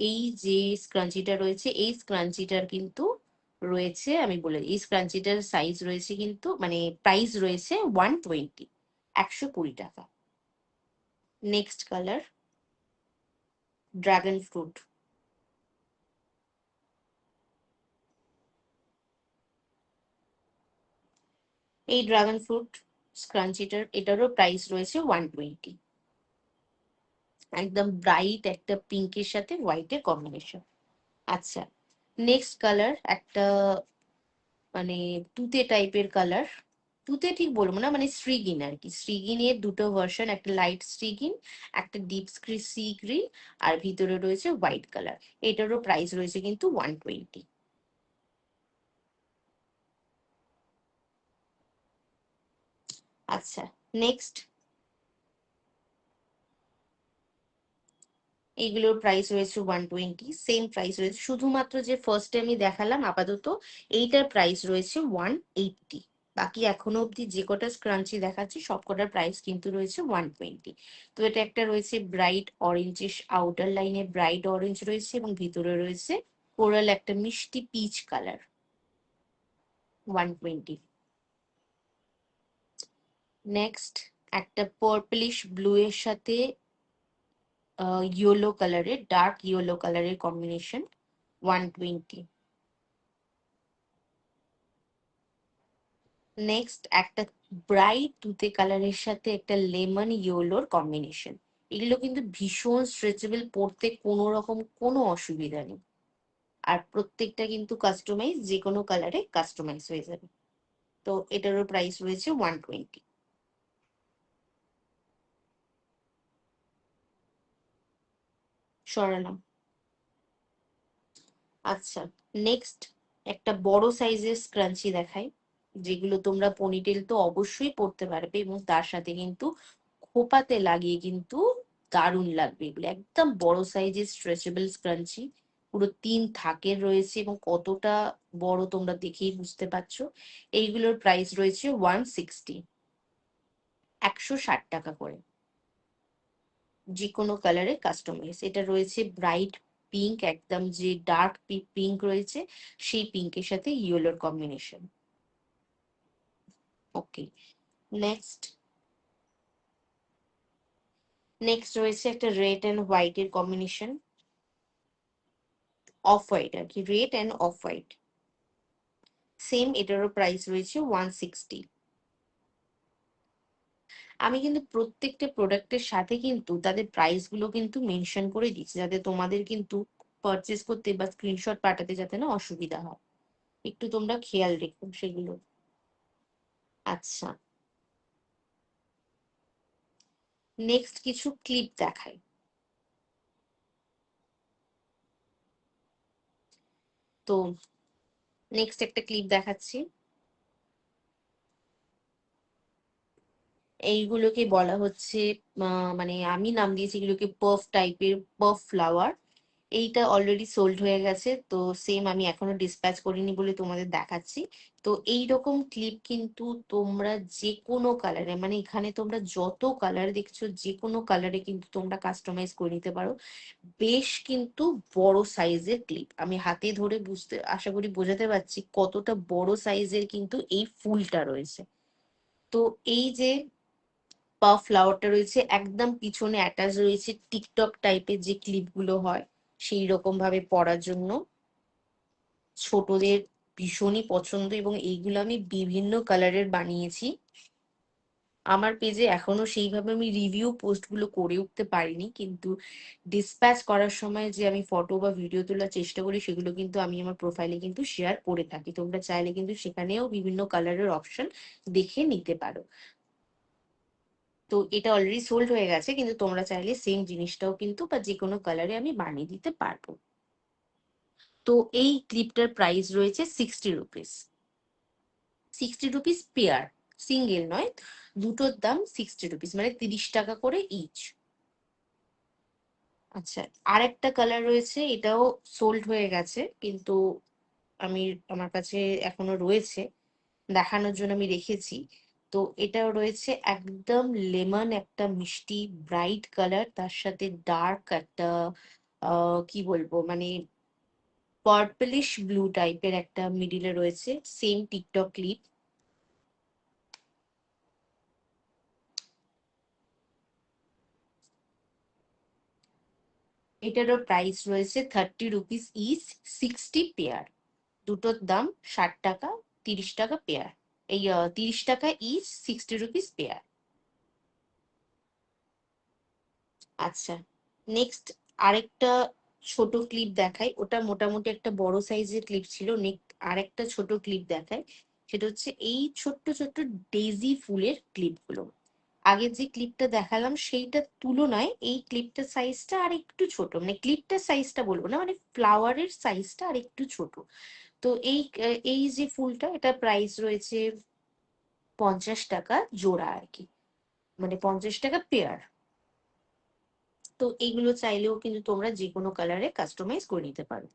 এই যে স্ক্রাঞ্চিটা রয়েছে, এই স্ক্রাঞ্চিটার কিন্তু রয়েছে, আমি বলে এই স্ক্রাঞ্চিটার সাইজ রয়েছে কিন্তু মানে প্রাইস রয়েছে 120, 120 টাকা। Next colour dragon fruit. এই ড্রাগন ফ্রুট স্ক্রাঞ্চিটার এটারও প্রাইস রয়েছে 120। একদম ব্রাইট একটা পিঙ্কের সাথে হোয়াইটের কম্বিনেশন। আচ্ছা, নেক্সট কালার একটা মানে তুতে টাইপের কালার, তুতে ঠিক বলবো না, মানে শ্রীগিন আর কি। শ্রীগিনের দুটো ভার্সন, একটা লাইট শ্রীগিন, একটা ডিপ সি গ্রিন, আর ভিতরে রয়েছে হোয়াইট কালার। এটারও প্রাইস রয়েছে কিন্তু 120। আচ্ছা, নেক্সট এইগুলোর প্রাইস রয়েছে 120, সেম প্রাইস রয়েছে, শুধুমাত্র যে ফার্স্টে আমি দেখালাম আপাতত এইটার প্রাইস রয়েছে 180। বাকি এখনো অব্দি যে কটা স্ক্রাঞ্চি দেখাচ্ছি সব কটার প্রাইস কিন্তু রয়েছে 120। তো এটা একটা রয়েছে ব্রাইট অরেঞ্জিশ, আউটার লাইনে ব্রাইট অরেঞ্জ রয়েছে এবং ভিতরে রয়েছে কোরাল একটা মিষ্টি পিচ কালার, 120। নেক্সট একটা পার্পলিশ ব্লু এর সাথে ইয়েলো কালারের, ডার্ক ইয়েলো কালারের কম্বিনেশন, 120। নেক্সট একটা ব্রাইট তুতে কালারের সাথে একটা লেমন ইয়েলোর কম্বিনেশন। এগুলো কিন্তু ভীষণ স্ট্রেচেবল, পরতে কোনো রকম কোনো অসুবিধা নেই। আর প্রত্যেকটা কিন্তু কাস্টমাইজ, যে কোনো কালারে কাস্টমাইজ হয়ে যাবে। তো এটারও প্রাইস রয়েছে 120। সরালাম। আচ্ছা, নেক্সট একটা বড় সাইজের স্ক্রাঞ্চি দেখাই, যেগুলো তোমরা পনিটেল তো অবশ্যই পরতে পারবে এবং তার সাথে কিন্তু খোপাতে লাগিয়ে কিন্তু দারুণ লাগবে। এগুলো একদম বড় সাইজের স্ট্রেচেবল স্ক্রাঞ্চি, পুরো 3 থাকের রয়েছে এবং কতটা বড় তোমরা দেখেই বুঝতে পারছো। এইগুলোর প্রাইস রয়েছে 160, 160 টাকা করে। যে কোনো কালারে কাস্টমাইজ। এটা রয়েছে ব্রাইট পিঙ্ক, একদম যে ডার্ক পিঙ্ক রয়েছে সেই পিঙ্কের সাথে ইয়েলোর কম্বিনেশন। ওকে, নেক্সট নেক্সট রয়েছে একটা রেড অ্যান্ড হোয়াইট এর কম্বিনেশন, অফ হোয়াইট আর কি, red and off white. Same, এটারও প্রাইস রয়েছে 160। আমি কিন্তু প্রত্যেকটা প্রোডাক্টের সাথে কিন্তু তাদের প্রাইস গুলো কিন্তু মেনশন করে দিচ্ছি, যাতে তোমাদের কিন্তু পারচেস করতে বা স্ক্রিনশট পাঠাতে যাতে না অসুবিধা হয়। একটু তোমরা খেয়াল রেখো সেগুলো। আচ্ছা, নেক্সট কিছু ক্লিপ দেখাই। তো নেক্সট একটা ক্লিপ দেখাচ্ছি। এইগুলোকে বলা হচ্ছে মানে আমি নাম দিয়েছি এগুলোকে পাফ টাইপের, পাফ ফ্লাওয়ার। এইটা অলরেডি সোল্ড হয়ে গেছে, তো সেম আমি এখনো ডিসপ্যাচ করিনি বলে তোমাদের দেখাচ্ছি। তো এইরকম ক্লিপ কিন্তু তোমরা যে কোনো কালারে, মানে এখানে তোমরা যত কালার দেখছো যে কোনো কালারে কিন্তু তোমরা কাস্টমাইজ করে নিতে পারো। বেশ কিন্তু বড় সাইজের ক্লিপ, আমি হাতে ধরে বুঝতে আশা করি বোঝাতে পারছি কতটা বড় সাইজের কিন্তু এই ফুলটা রয়েছে। তো এই যে পাফ ফ্লাওয়ারটা রয়েছে একদম পিছনে অ্যাটাচ রয়েছে টিকটক টাইপের যে ক্লিপ গুলো হয় সেই রকম ভাবে পরার জন্য, ছোটদের ভীষণই পছন্দ এবং এইগুলো আমি বিভিন্ন কালারের বানিয়েছি। আমার পেজে এখনো সেইভাবে আমি রিভিউ পোস্ট গুলো করে উঠতে পারিনি, কিন্তু ডিসপ্যাচ করার সময় যে আমি ফটো বা ভিডিও তোলার চেষ্টা করি সেগুলো কিন্তু আমি আমার প্রোফাইলে কিন্তু শেয়ার করে থাকি। তোমরা চাইলে কিন্তু সেখানেও বিভিন্ন কালারের অপশন দেখে নিতে পারো। তো এটা অলরেডি সোল্ড হয়ে গেছে, কিন্তু তোমরা চাইলে সেম জিনিসটাও কিন্তু বা যে কোনো কালারে আমি বানিয়ে দিতে পারবো। তো এই ক্লিপটার প্রাইস রয়েছে 60 রুপিস। 60 রুপিস পেয়ার, সিঙ্গেল নয়, দুটোর দাম 60 রুপিস, মানে 30 টাকা করে ইচ। আচ্ছা, আরেকটা কালার রয়েছে, এটাও সোল্ড হয়ে গেছে, কিন্তু আমি আমার কাছে এখনো রয়েছে, দেখানোর জন্য আমি রেখেছি। তো এটাও রয়েছে একদম লেমন একটা মিষ্টি ব্রাইট কালার, তার সাথে ডার্ক একটা কি বলবো মানে পার্পলিশ ব্লু টাইপের একটা মিডিলে রয়েছে, সেম টিকটক ক্লিপ। এটারও প্রাইস রয়েছে 30 রুপিস ইচ, 60 পেয়ার, দুটোর দাম 60 টাকা, 30 টাকা পেয়ার। এই 30 টাকা ইচ, 60 রুপিস পেয়ার। আচ্ছা, নেক্সট আরেকটা ছোট ক্লিপ দেখাই, ওটা মোটামুটি একটা বড় সাইজের ক্লিপ ছিল। নেক্সট আরেকটা ছোট ক্লিপ দেখাই, সেটা হচ্ছে এই ছোট্ট ছোট্ট ডেইজি ফুলের ক্লিপগুলো। আগের যে ক্লিপটা দেখালাম সেইটার তুলনায় এই ক্লিপটার সাইজটা আর একটু ছোট, মানে ক্লিপটার সাইজটা বলবো না, মানে ফ্লাওয়ারের সাইজটা আর একটু ছোট। তো এই যে ফুলটা, এটা প্রাইস রয়েছে 50 টাকা জোড়া আর কি, মানে 50 টাকা পেয়ার। তো এইগুলো চাইলেও কিন্তু তোমরা যে কোনো কালারে কাস্টমাইজ করে নিতে পারো।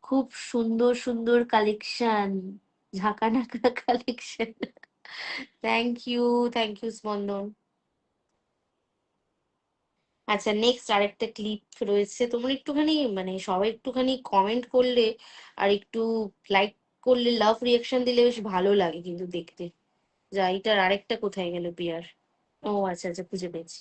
খুব সুন্দর সুন্দর কালেকশন, ঝাঁকানাকা collection. Thank you, thank you Spandan. আচ্ছা, নেক্সট আরেকটা ক্লিপ রয়েছে, তোমরা একটুখানি মানে সবাই একটুখানি কমেন্ট করলে আর একটু লাইক করলে, লাভ রিয়াকশন দিলে বেশ ভালো লাগে কিন্তু দেখতে। যা, এটার আরেকটা কোথায় গেল পিয়ার? ও আচ্ছা আচ্ছা, খুঁজে পেয়েছি।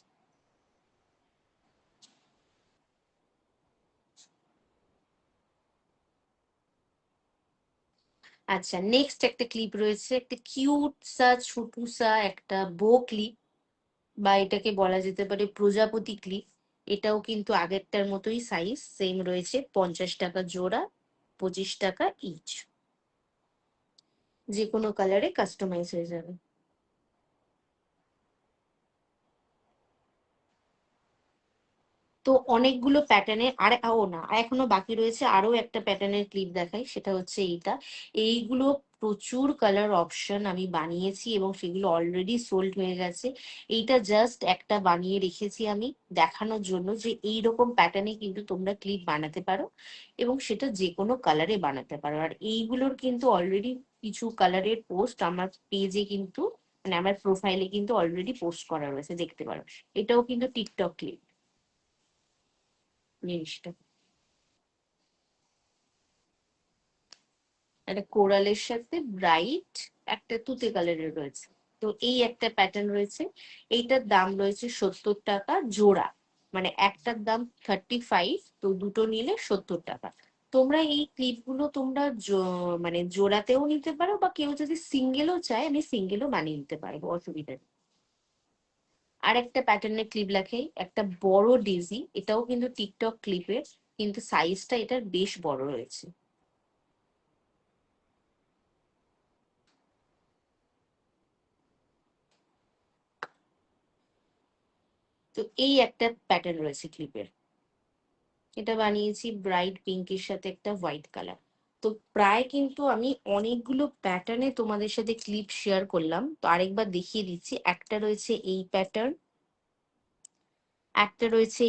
আচ্ছা, নেক্সট একটা ক্লিপ রয়েছে, একটা কিউট সা ছোটু সা একটা বো ক্লিপ, বা এটাকে বলা যেতে পারে প্রজাপতি ক্লিপ। এটাও কিন্তু আগেরটার মতোই সাইজ সেম রয়েছে, 50 টাকা জোড়া, 25 টাকা ইচ, যে কোনো কালারে কাস্টমাইজ হয়ে যাবে। তো অনেকগুলো প্যাটার্নের, আর ও না, এখনো বাকি রয়েছে আরো একটা প্যাটার্নের ক্লিপ দেখাই, সেটা হচ্ছে এইটা। এইগুলো প্রচুর কালার অপশন আমি বানিয়েছি এবং সেগুলো অলরেডি সোল্ড হয়ে গেছে। এইটা জাস্ট একটা বানিয়ে রেখেছি আমি দেখানোর জন্য যে এইরকম প্যাটার্নে কিন্তু তোমরা ক্লিপ বানাতে পারো, এবং সেটা যে কোনো কালারে বানাতে পারো। আর এইগুলোর কিন্তু অলরেডি কিছু কালারের পোস্ট আমার পেজে কিন্তু, মানে আমার প্রোফাইলে কিন্তু অলরেডি পোস্ট করা রয়েছে, দেখতে পারো। এটাও কিন্তু টিকটক ক্লিপ জিনিসটা। একটা কোরালের সাথে ব্রাইট একটা তুতে কালারের রয়েছে। তো এই একটা প্যাটার্ন রয়েছে, এইটার দাম রয়েছে 70 টাকা জোড়া, মানে একটার দাম 35, তো দুটো নিলে 70 টাকা। তোমরা এই ক্লিপগুলো তোমরা মানে জোড়াতেও নিতে পারো, বা কেউ যদি সিঙ্গেলও চায়, আমি সিঙ্গেলও বানিয়ে নিতে পারবো, অসুবিধা নেই। আর একটা প্যাটার্নের ক্লিপ লেখে, একটা বড় ডেজি, এটাও কিন্তু টিকটক ক্লিপের, কিন্তু সাইজটা এটার বেশ বড় রয়েছে। তো এই একটা প্যাটার্ন রয়েছে ক্লিপের, এটা বানিয়েছি ব্রাইট পিঙ্কের সাথে একটা হোয়াইট কালার। তো প্রায় কিন্তু আমি অনেকগুলো প্যাটার্নে তোমাদের সাথে ক্লিপ শেয়ার করলাম, তো আরেকবার দেখিয়ে দিচ্ছি। একটা রয়েছে এই প্যাটার্ন, একটা রয়েছে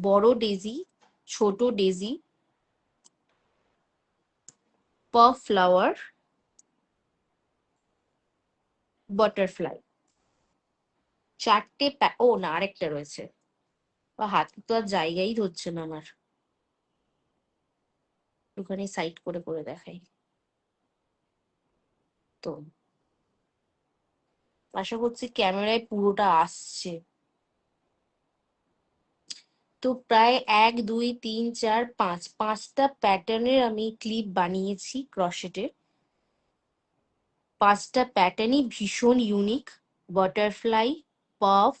বড় ডেজি, ছোট ডেজি, পাফ ফ্লাওয়ার, বাটারফ্লাই, চারটে ও না, আরেকটা রয়েছে, বা হাতে তো আর জায়গাই ধরছে না আমার, ওখানে সাইড করে করে দেখাই। তো আশা করছি ক্যামেরায় পুরোটা আসছে। তো প্রায় 1 2 3 4 5, পাঁচটা প্যাটার্নের আমি ক্লিপ বানিয়েছি ক্রশেটের। পাঁচটা প্যাটার্নই ভীষণ ইউনিক। বাটারফ্লাই, পাফ,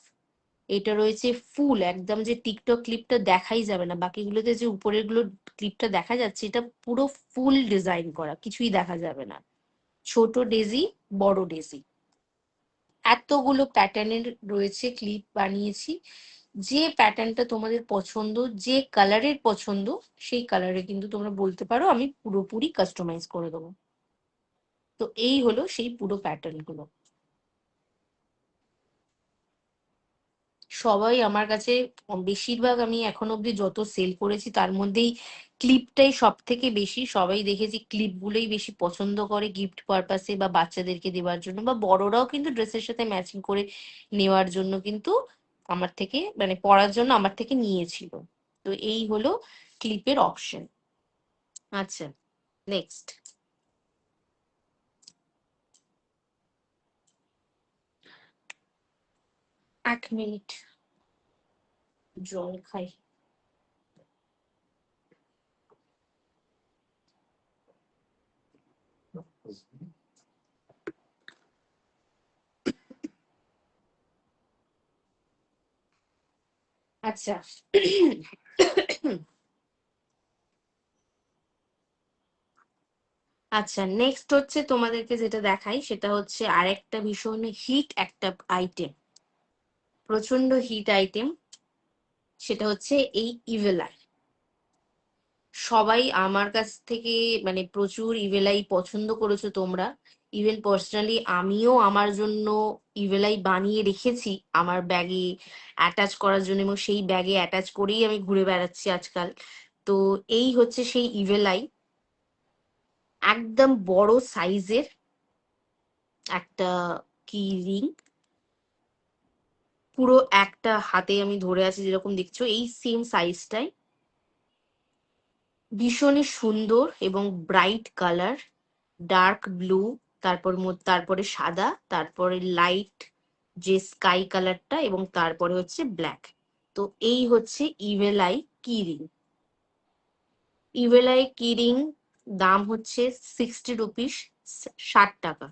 এটা রয়েছে ফুল, একদম যে টিকটক ক্লিপটা দেখাই যাবে না, বাকিগুলোতে যে উপরের গুলো ক্লিপটা দেখা যাচ্ছে, এটা পুরো ফুল ডিজাইন করা, কিছুই দেখা যাবে না। ছোট ডেজি, বড় ডেজি, এতগুলো প্যাটার্নের রয়েছে ক্লিপ বানিয়েছি, যে প্যাটার্নটা তোমাদের পছন্দ, যে কালারের পছন্দ, সেই কালারে কিন্তু তোমরা বলতে পারো, আমি পুরোপুরি কাস্টমাইজ করে দেবো। তো এই হলো সেই পুরো প্যাটার্ন গুলো। সবাই আমার কাছে, বেশিরভাগ আমি এখন অব্দি যত সেল করেছি তার মধ্যেই ক্লিপটাই সব থেকে বেশি, সবাই দেখেছি ক্লিপ গুলোই বেশি পছন্দ করে গিফট পারপাসে বা বাচ্চাদেরকে দেওয়ার জন্য, বা বড়রাও কিন্তু ড্রেসের সাথে ম্যাচিং করে নেওয়ার জন্য কিন্তু আমার থেকে, মানে পরার জন্য আমার থেকে নিয়েছিল। তো এই হলো ক্লিপের অপশন। আচ্ছা, নেক্সট। 1 মিনিট, জল খাই। আচ্ছা। আচ্ছা, নেক্সট হচ্ছে তোমাদেরকে যেটা দেখাই সেটা হচ্ছে আরেকটা ভীষণ হিট একটা আইটেম, প্রচন্ড হিট আইটেম। সেটা হচ্ছে এই ইভেল। সবাই আমার কাছ থেকে মানে প্রচুর ইভেলাই পছন্দ করেছো তোমরা। ইভেন পার্সোনালি আমিও আমার জন্য ইভেলাই বানিয়ে রেখেছি আমার ব্যাগে অ্যাটাচ করার জন্য, এবং সেই ব্যাগে অ্যাটাচ করেই আমি ঘুরে বেড়াচ্ছি আজকাল। তো এই হচ্ছে সেই ইভেলাই, একদম বড় সাইজের একটা কি রিং, পুরো একটা হাতে আমি ধরে আছি যেরকম দেখছো, এই সেম সাইজটাই, ভীষণই সুন্দর এবং ব্রাইট কালার, ডার্ক ব্লু, তারপরে সাদা, তারপরে লাইট যে স্কাই কালারটা, এবং তারপরে হচ্ছে ব্ল্যাক। তো এই হচ্ছে ইভেলাই কি রিং। ইভেলাই কি রিং দাম হচ্ছে 60 রুপিস, 60 টাকা।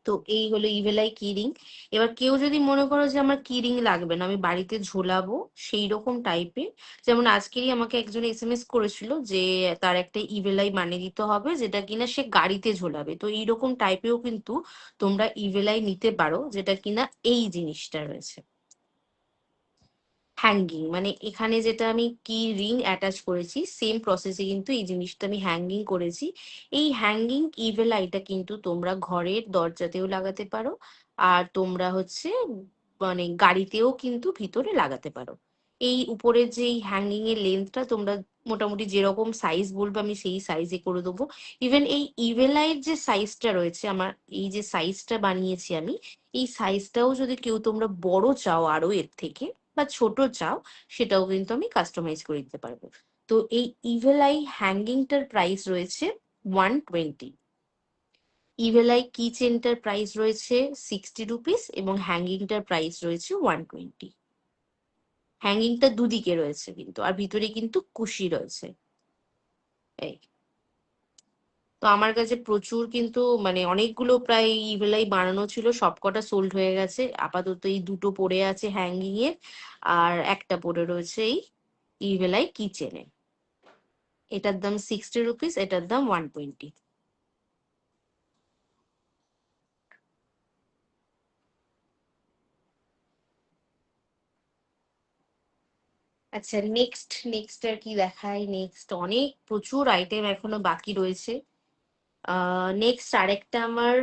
তো এই হলো ইভেলাই কি রিং। এবার কেউ যদি মনে করো যে আমার কি রিং লাগবে না, আমি বাড়িতে ঝোলাবো সেই রকম টাইপের, যেমন আজকেরই আমাকে একজন এসএমএস করেছিল যে তার একটা ইভেলাই বানিয়ে দিতে হবে যেটা কিনা সে গাড়িতে ঝোলাবে। তো এইরকম টাইপেও কিন্তু তোমরা ইভেলাই নিতে পারো, যেটা কিনা এই জিনিসটা রয়েছে হ্যাঙ্গিং, মানে এখানে যেটা আমি কি রিং অ্যাটাচ করেছি সেম প্রসেসে কিন্তু এই জিনিসটা আমি হ্যাঙ্গিং করেছি। এই হ্যাঙ্গিং ইভেল আইটা কিন্তু তোমরা ঘরের দরজাতেও লাগাতে পারো, আর তোমরা হচ্ছে মানে গাড়িতেও কিন্তু ভিতরে লাগাতে পারো। এই উপরে যে হ্যাঙ্গিং এর লেন্থটা তোমরা মোটামুটি যেরকম সাইজ বলবে আমি সেই সাইজে করে দেবো। ইভেন এই ইভেলাইট যে সাইজটা রয়েছে, আমার এই যে সাইজটা বানিয়েছি আমি, এই সাইজটাও যদি কেউ তোমরা বড় চাও আরো এর থেকে বা ছোট চাও, সেটাও কিন্তু আমি কাস্টমাইজ করে দিতে পারবো। তো এই ইভেল আই হ্যাঙ্গিংটার প্রাইস রয়েছে 120। ইভেল আই কি চেনটার প্রাইস রয়েছে 60 রুপিস, এবং হ্যাঙ্গিংটার প্রাইস রয়েছে 120। হ্যাঙ্গিংটা দুদিকে রয়েছে কিন্তু, আর ভিতরে কিন্তু কুশি রয়েছে। এই, তো আমার কাছে প্রচুর কিন্তু মানে অনেকগুলো প্রায় ইভেলাই বানানো ছিল, সবকটা সোল্ড হয়ে গেছে। আপাতত এই দুটো পড়ে আছে হ্যাঙ্গিং এর, আর একটা পড়ে রয়েছে এই ইভেলাই কিচেনে। এটার দাম 60 রুপিস, এটার দাম 120। আচ্ছা, নেক্সট আর কি দেখাই। নেক্সট অনেক প্রচুর আইটেম এখনো বাকি রয়েছে। নেক্সট আরেকটা আমার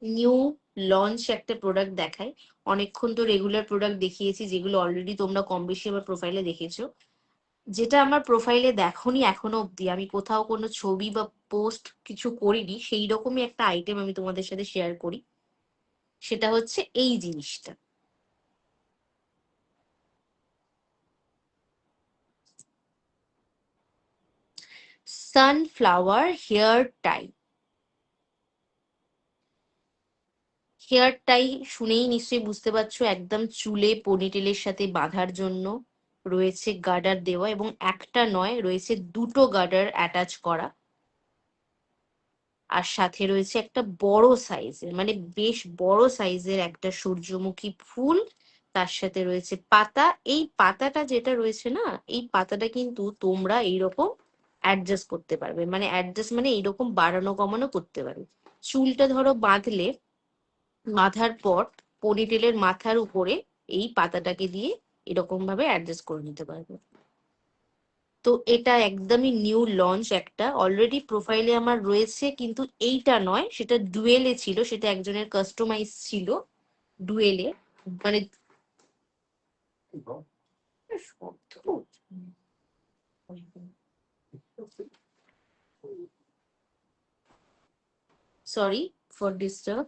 নিউ লঞ্চ একটা প্রোডাক্ট দেখাই। অনেকক্ষণ তো রেগুলার প্রোডাক্ট দেখিয়েছি যেগুলো অলরেডি তোমরা কম বেশি আমার প্রোফাইলে দেখেছো। যেটা আমার প্রোফাইলে দেখোনি এখনো অব্দি, আমি কোথাও কোনো ছবি বা পোস্ট কিছু করিনি, সেই রকমই একটা আইটেম আমি তোমাদের সাথে শেয়ার করি। সেটা হচ্ছে এই জিনিসটা, সানফ্লাওয়ার হেয়ার টাই। হেয়ার টাই শুনেই নিশ্চয়ই বুঝতে পারছো, একদম চুলে পনিটেলের সাথে বাঁধার জন্য রয়েছে গার্ডার দেওয়া, এবং একটা নয়, রয়েছে দুটো গার্ডার অ্যাটাচ করা। আর সাথে রয়েছে একটা বড় সাইজের, মানে বেশ বড় সাইজের একটা সূর্যমুখী ফুল। তার সাথে রয়েছে পাতা। এই পাতাটা যেটা রয়েছে না, এই পাতাটা কিন্তু তোমরা এইরকম অ্যাডজাস্ট করতে পারবে, মানে অ্যাডজাস্ট মানে এইরকম বাড়ানো কমানো করতে পারবে। চুলটা ধরো বাঁধলে, বাঁধার পর পনিটেলের মাথার উপরে এই পাতাটাকে দিয়ে এরকম ভাবে অ্যাডজাস্ট করে নিতে পারবে। তো এটা একদমই নিউ লঞ্চ একটা, অলরেডি প্রোফাইলে আমার রয়েছে, কিন্তু এইটা নয়, সেটা ডুয়েলে ছিল, সেটা একজনের কাস্টমাইজ ছিল ডুয়েলে, মানে সরি ফর ডিস্টার্ব।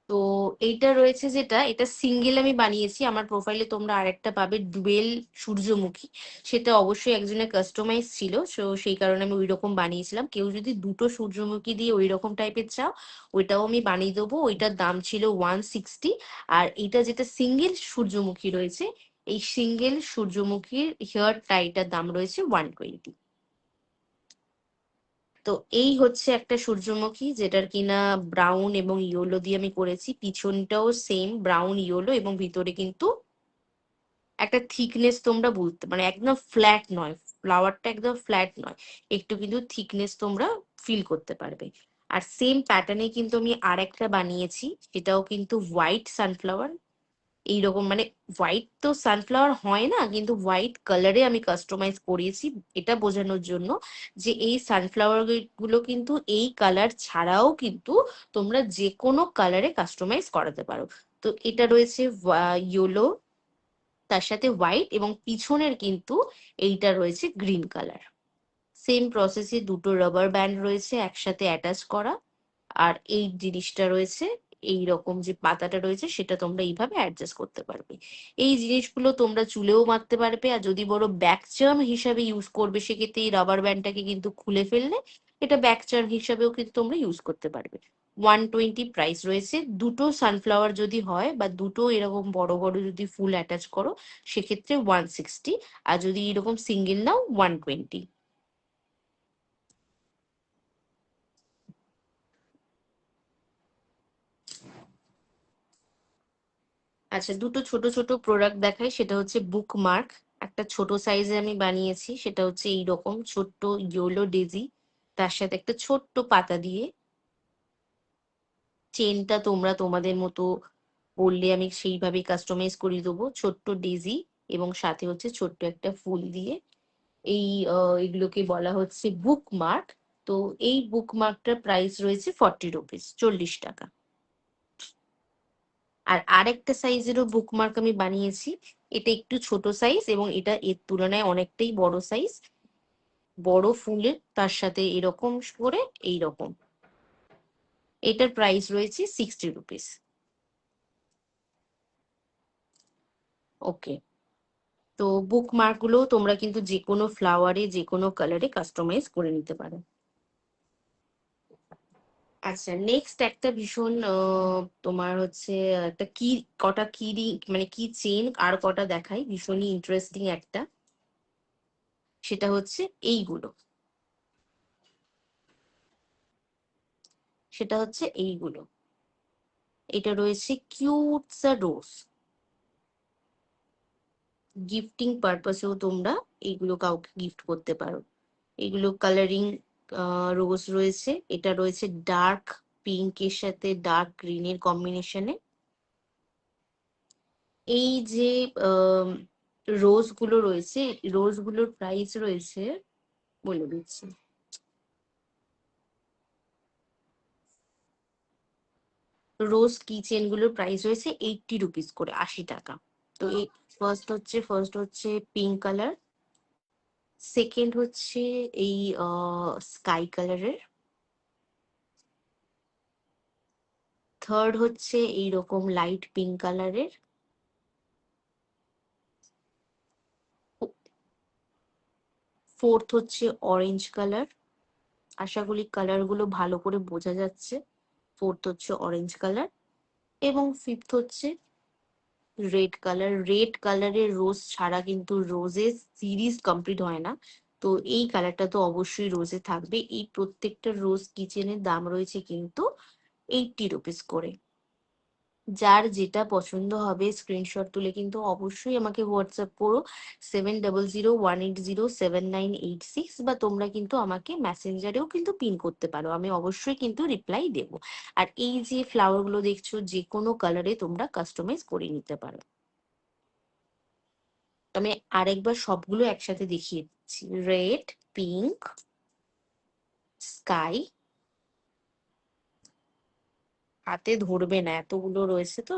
তো এইটা রয়েছে যেটা, এটা সিঙ্গেল আমি বানিয়েছি, আমার প্রোফাইলে তোমরা আরেকটা পাবে ডুয়েল সূর্যমুখী, সেটা অবশ্যই একজনের কাস্টমাইজ ছিল, সো সেই কারণে আমি ওই রকম বানিয়েছিলাম। কেউ যদি দুটো সূর্যমুখী দিয়ে ওই রকম টাইপের চাও, ওইটাও আমি বানিয়ে দেবো, ওইটার দাম ছিল 160। আর এটা যেটা সিঙ্গেল সূর্যমুখী রয়েছে, এই সিঙ্গেল সূর্যমুখীর হেয়ার টাইটার দাম রয়েছে 120। তো এই হচ্ছে একটা সূর্যমুখী, যেটার কিনা ব্রাউন এবং ইয়েলো দিয়ে আমি করেছি, পিছনটাও সেম ব্রাউন ইয়েলো, এবং ভিতরে কিন্তু একটা থিকনেস তোমরা বুঝতে, মানে একদম ফ্ল্যাট নয়, ফ্লাওয়ারটা একদম ফ্ল্যাট নয়, একটু কিন্তু থিকনেস তোমরা ফিল করতে পারবে। আর সেম প্যাটার্নে কিন্তু আমি আরেকটা বানিয়েছি, সেটাও কিন্তু হোয়াইট সানফ্লাওয়ার, এইরকম মানে হোয়াইট তো সানফ্লাওয়ার হয় না, কিন্তু হোয়াইট কালারে আমি কাস্টমাইজ করিয়েছি, এটা বোঝানোর জন্য যে এই সানফ্লাওয়ার গুলো কিন্তু এই কালার ছাড়াও কিন্তু তোমরা যে কোনো কালারে কাস্টমাইজ করাতে পারো। তো এটা রয়েছে ইয়েলো, তার সাথে হোয়াইট, এবং পিছনের কিন্তু এইটা রয়েছে গ্রিন কালার। সেম প্রসেসে দুটো রাবার ব্যান্ড রয়েছে একসাথে অ্যাটাচ করা, আর এই জিনিসটা রয়েছে, এই রকম যে পাতাটা রয়েছে সেটা তোমরা এইভাবে অ্যাডজাস্ট করতে পারবে। এই জিনিসগুলো তোমরা চুলেও মারতে পারবে, আর যদি বড় ব্যাক চার্ম হিসাবে ইউজ করবে, সেক্ষেত্রে এই রাবার ব্যান্ডটাকে কিন্তু খুলে ফেললে এটা ব্যাক চার্ম হিসাবেও কিন্তু তোমরা ইউজ করতে পারবে। 120 প্রাইস রয়েছে। দুটো সানফ্লাওয়ার যদি হয়, বা দুটো এরকম বড় বড় যদি ফুল অ্যাটাচ করো, সেক্ষেত্রে 160, আর যদি এরকম সিঙ্গেল নাও 120। আচ্ছা, দুটো ছোট ছোট প্রোডাক্ট দেখাই, সেটা হচ্ছে বুকমার্ক, একটা ছোট সাইজে আমি বানিয়েছি, সেটা হচ্ছে এইরকম ছোট্ট ইয়েলো ডেজি, তার সাথে একটা ছোট্ট পাতা দিয়ে, চেনটা তোমরা তোমাদের মতো বললে আমি সেইভাবে কাস্টমাইজ করে দেবো, ছোট্ট ডেজি এবং সাথে হচ্ছে ছোট্ট একটা ফুল দিয়ে। এই এগুলোকে বলা হচ্ছে বুকমার্ক। তো এই বুকমার্কটার প্রাইস রয়েছে 40 রুপিস, 40 টাকা। আর আরেকটা সাইজেরও বুকমার্ক আমি বানিয়েছি, এটা একটু ছোট সাইজ এবং এটা এর তুলনায় অনেকটাই বড় সাইজ, বড় ফুলের, তার সাথে এরকম করে এইরকম, এটার প্রাইস রয়েছে 60 রুপিস। ওকে। তো বুকমার্ক গুলো তোমরা কিন্তু যে কোনো ফ্লাওয়ারে যে কোনো কালারে কাস্টমাইজ করে নিতে পারো। আচ্ছা, নেক্সট একটা ভীষণ তোমার হচ্ছে একটা কি, কটা কি মানে কি চেন আর কটা দেখাই, ভীষণই ইন্টারেস্টিং একটা, সেটা হচ্ছে এইগুলো, সেটা হচ্ছে এইগুলো, এটা রয়েছে কিউট সা রোজ, গিফটিং পারপাসেও তোমরা এইগুলো কাউকে গিফট করতে পারো। এগুলো কালারিং রোজ রয়েছে, এটা রয়েছে ডার্ক পিঙ্কের সাথে ডার্ক গ্রিনের কম্বিনেশনে। এই যে রোজ গুলো রয়েছে, রোজ গুলোর প্রাইস রয়েছে, বলে দিচ্ছি, রোজ কিচেন গুলোর প্রাইস রয়েছে 80 রুপিস করে, 80 টাকা। তো এই ফার্স্ট হচ্ছে পিঙ্ক কালার, সেকেন্ড হচ্ছে এই স্কাই কালারের, থার্ড হচ্ছে এইরকম লাইট পিঙ্ক কালারের, ফোর্থ হচ্ছে অরেঞ্জ কালার, আশা করি কালার গুলো ভালো করে বোঝা যাচ্ছে, ফোর্থ হচ্ছে অরেঞ্জ কালার, এবং ফিফথ হচ্ছে রেড কালার। রেড কালারের রোজ ছাড়া কিন্তু রোজের সিরিজ কমপ্লিট হয় না, তো এই কালারটা তো অবশ্যই রোজে থাকবে। এই প্রত্যেকটা রোজ কিচেনের দাম রয়েছে কিন্তু 80 রুপিস করে। যার যেটা পছন্দ হবে স্ক্রিনশট তুলে কিন্তু অবশ্যই আমাকে হোয়াটসঅ্যাপ করো 7001807986, বা তোমরা কিন্তু আমাকে মেসেঞ্জারেও কিন্তু পিন করতে পারো, আমি অবশ্যই কিন্তু রিপ্লাই দেবো। আর এই যে ফ্লাওয়ার গুলো দেখছো, যে কোনো কালারে তোমরা কাস্টমাইজ করে নিতে পারো। আমি আরেকবার সবগুলো একসাথে দেখিয়ে দিচ্ছি। রেড, পিঙ্ক, স্কাই, হাতে ধরবে না এতগুলো রয়েছে তো।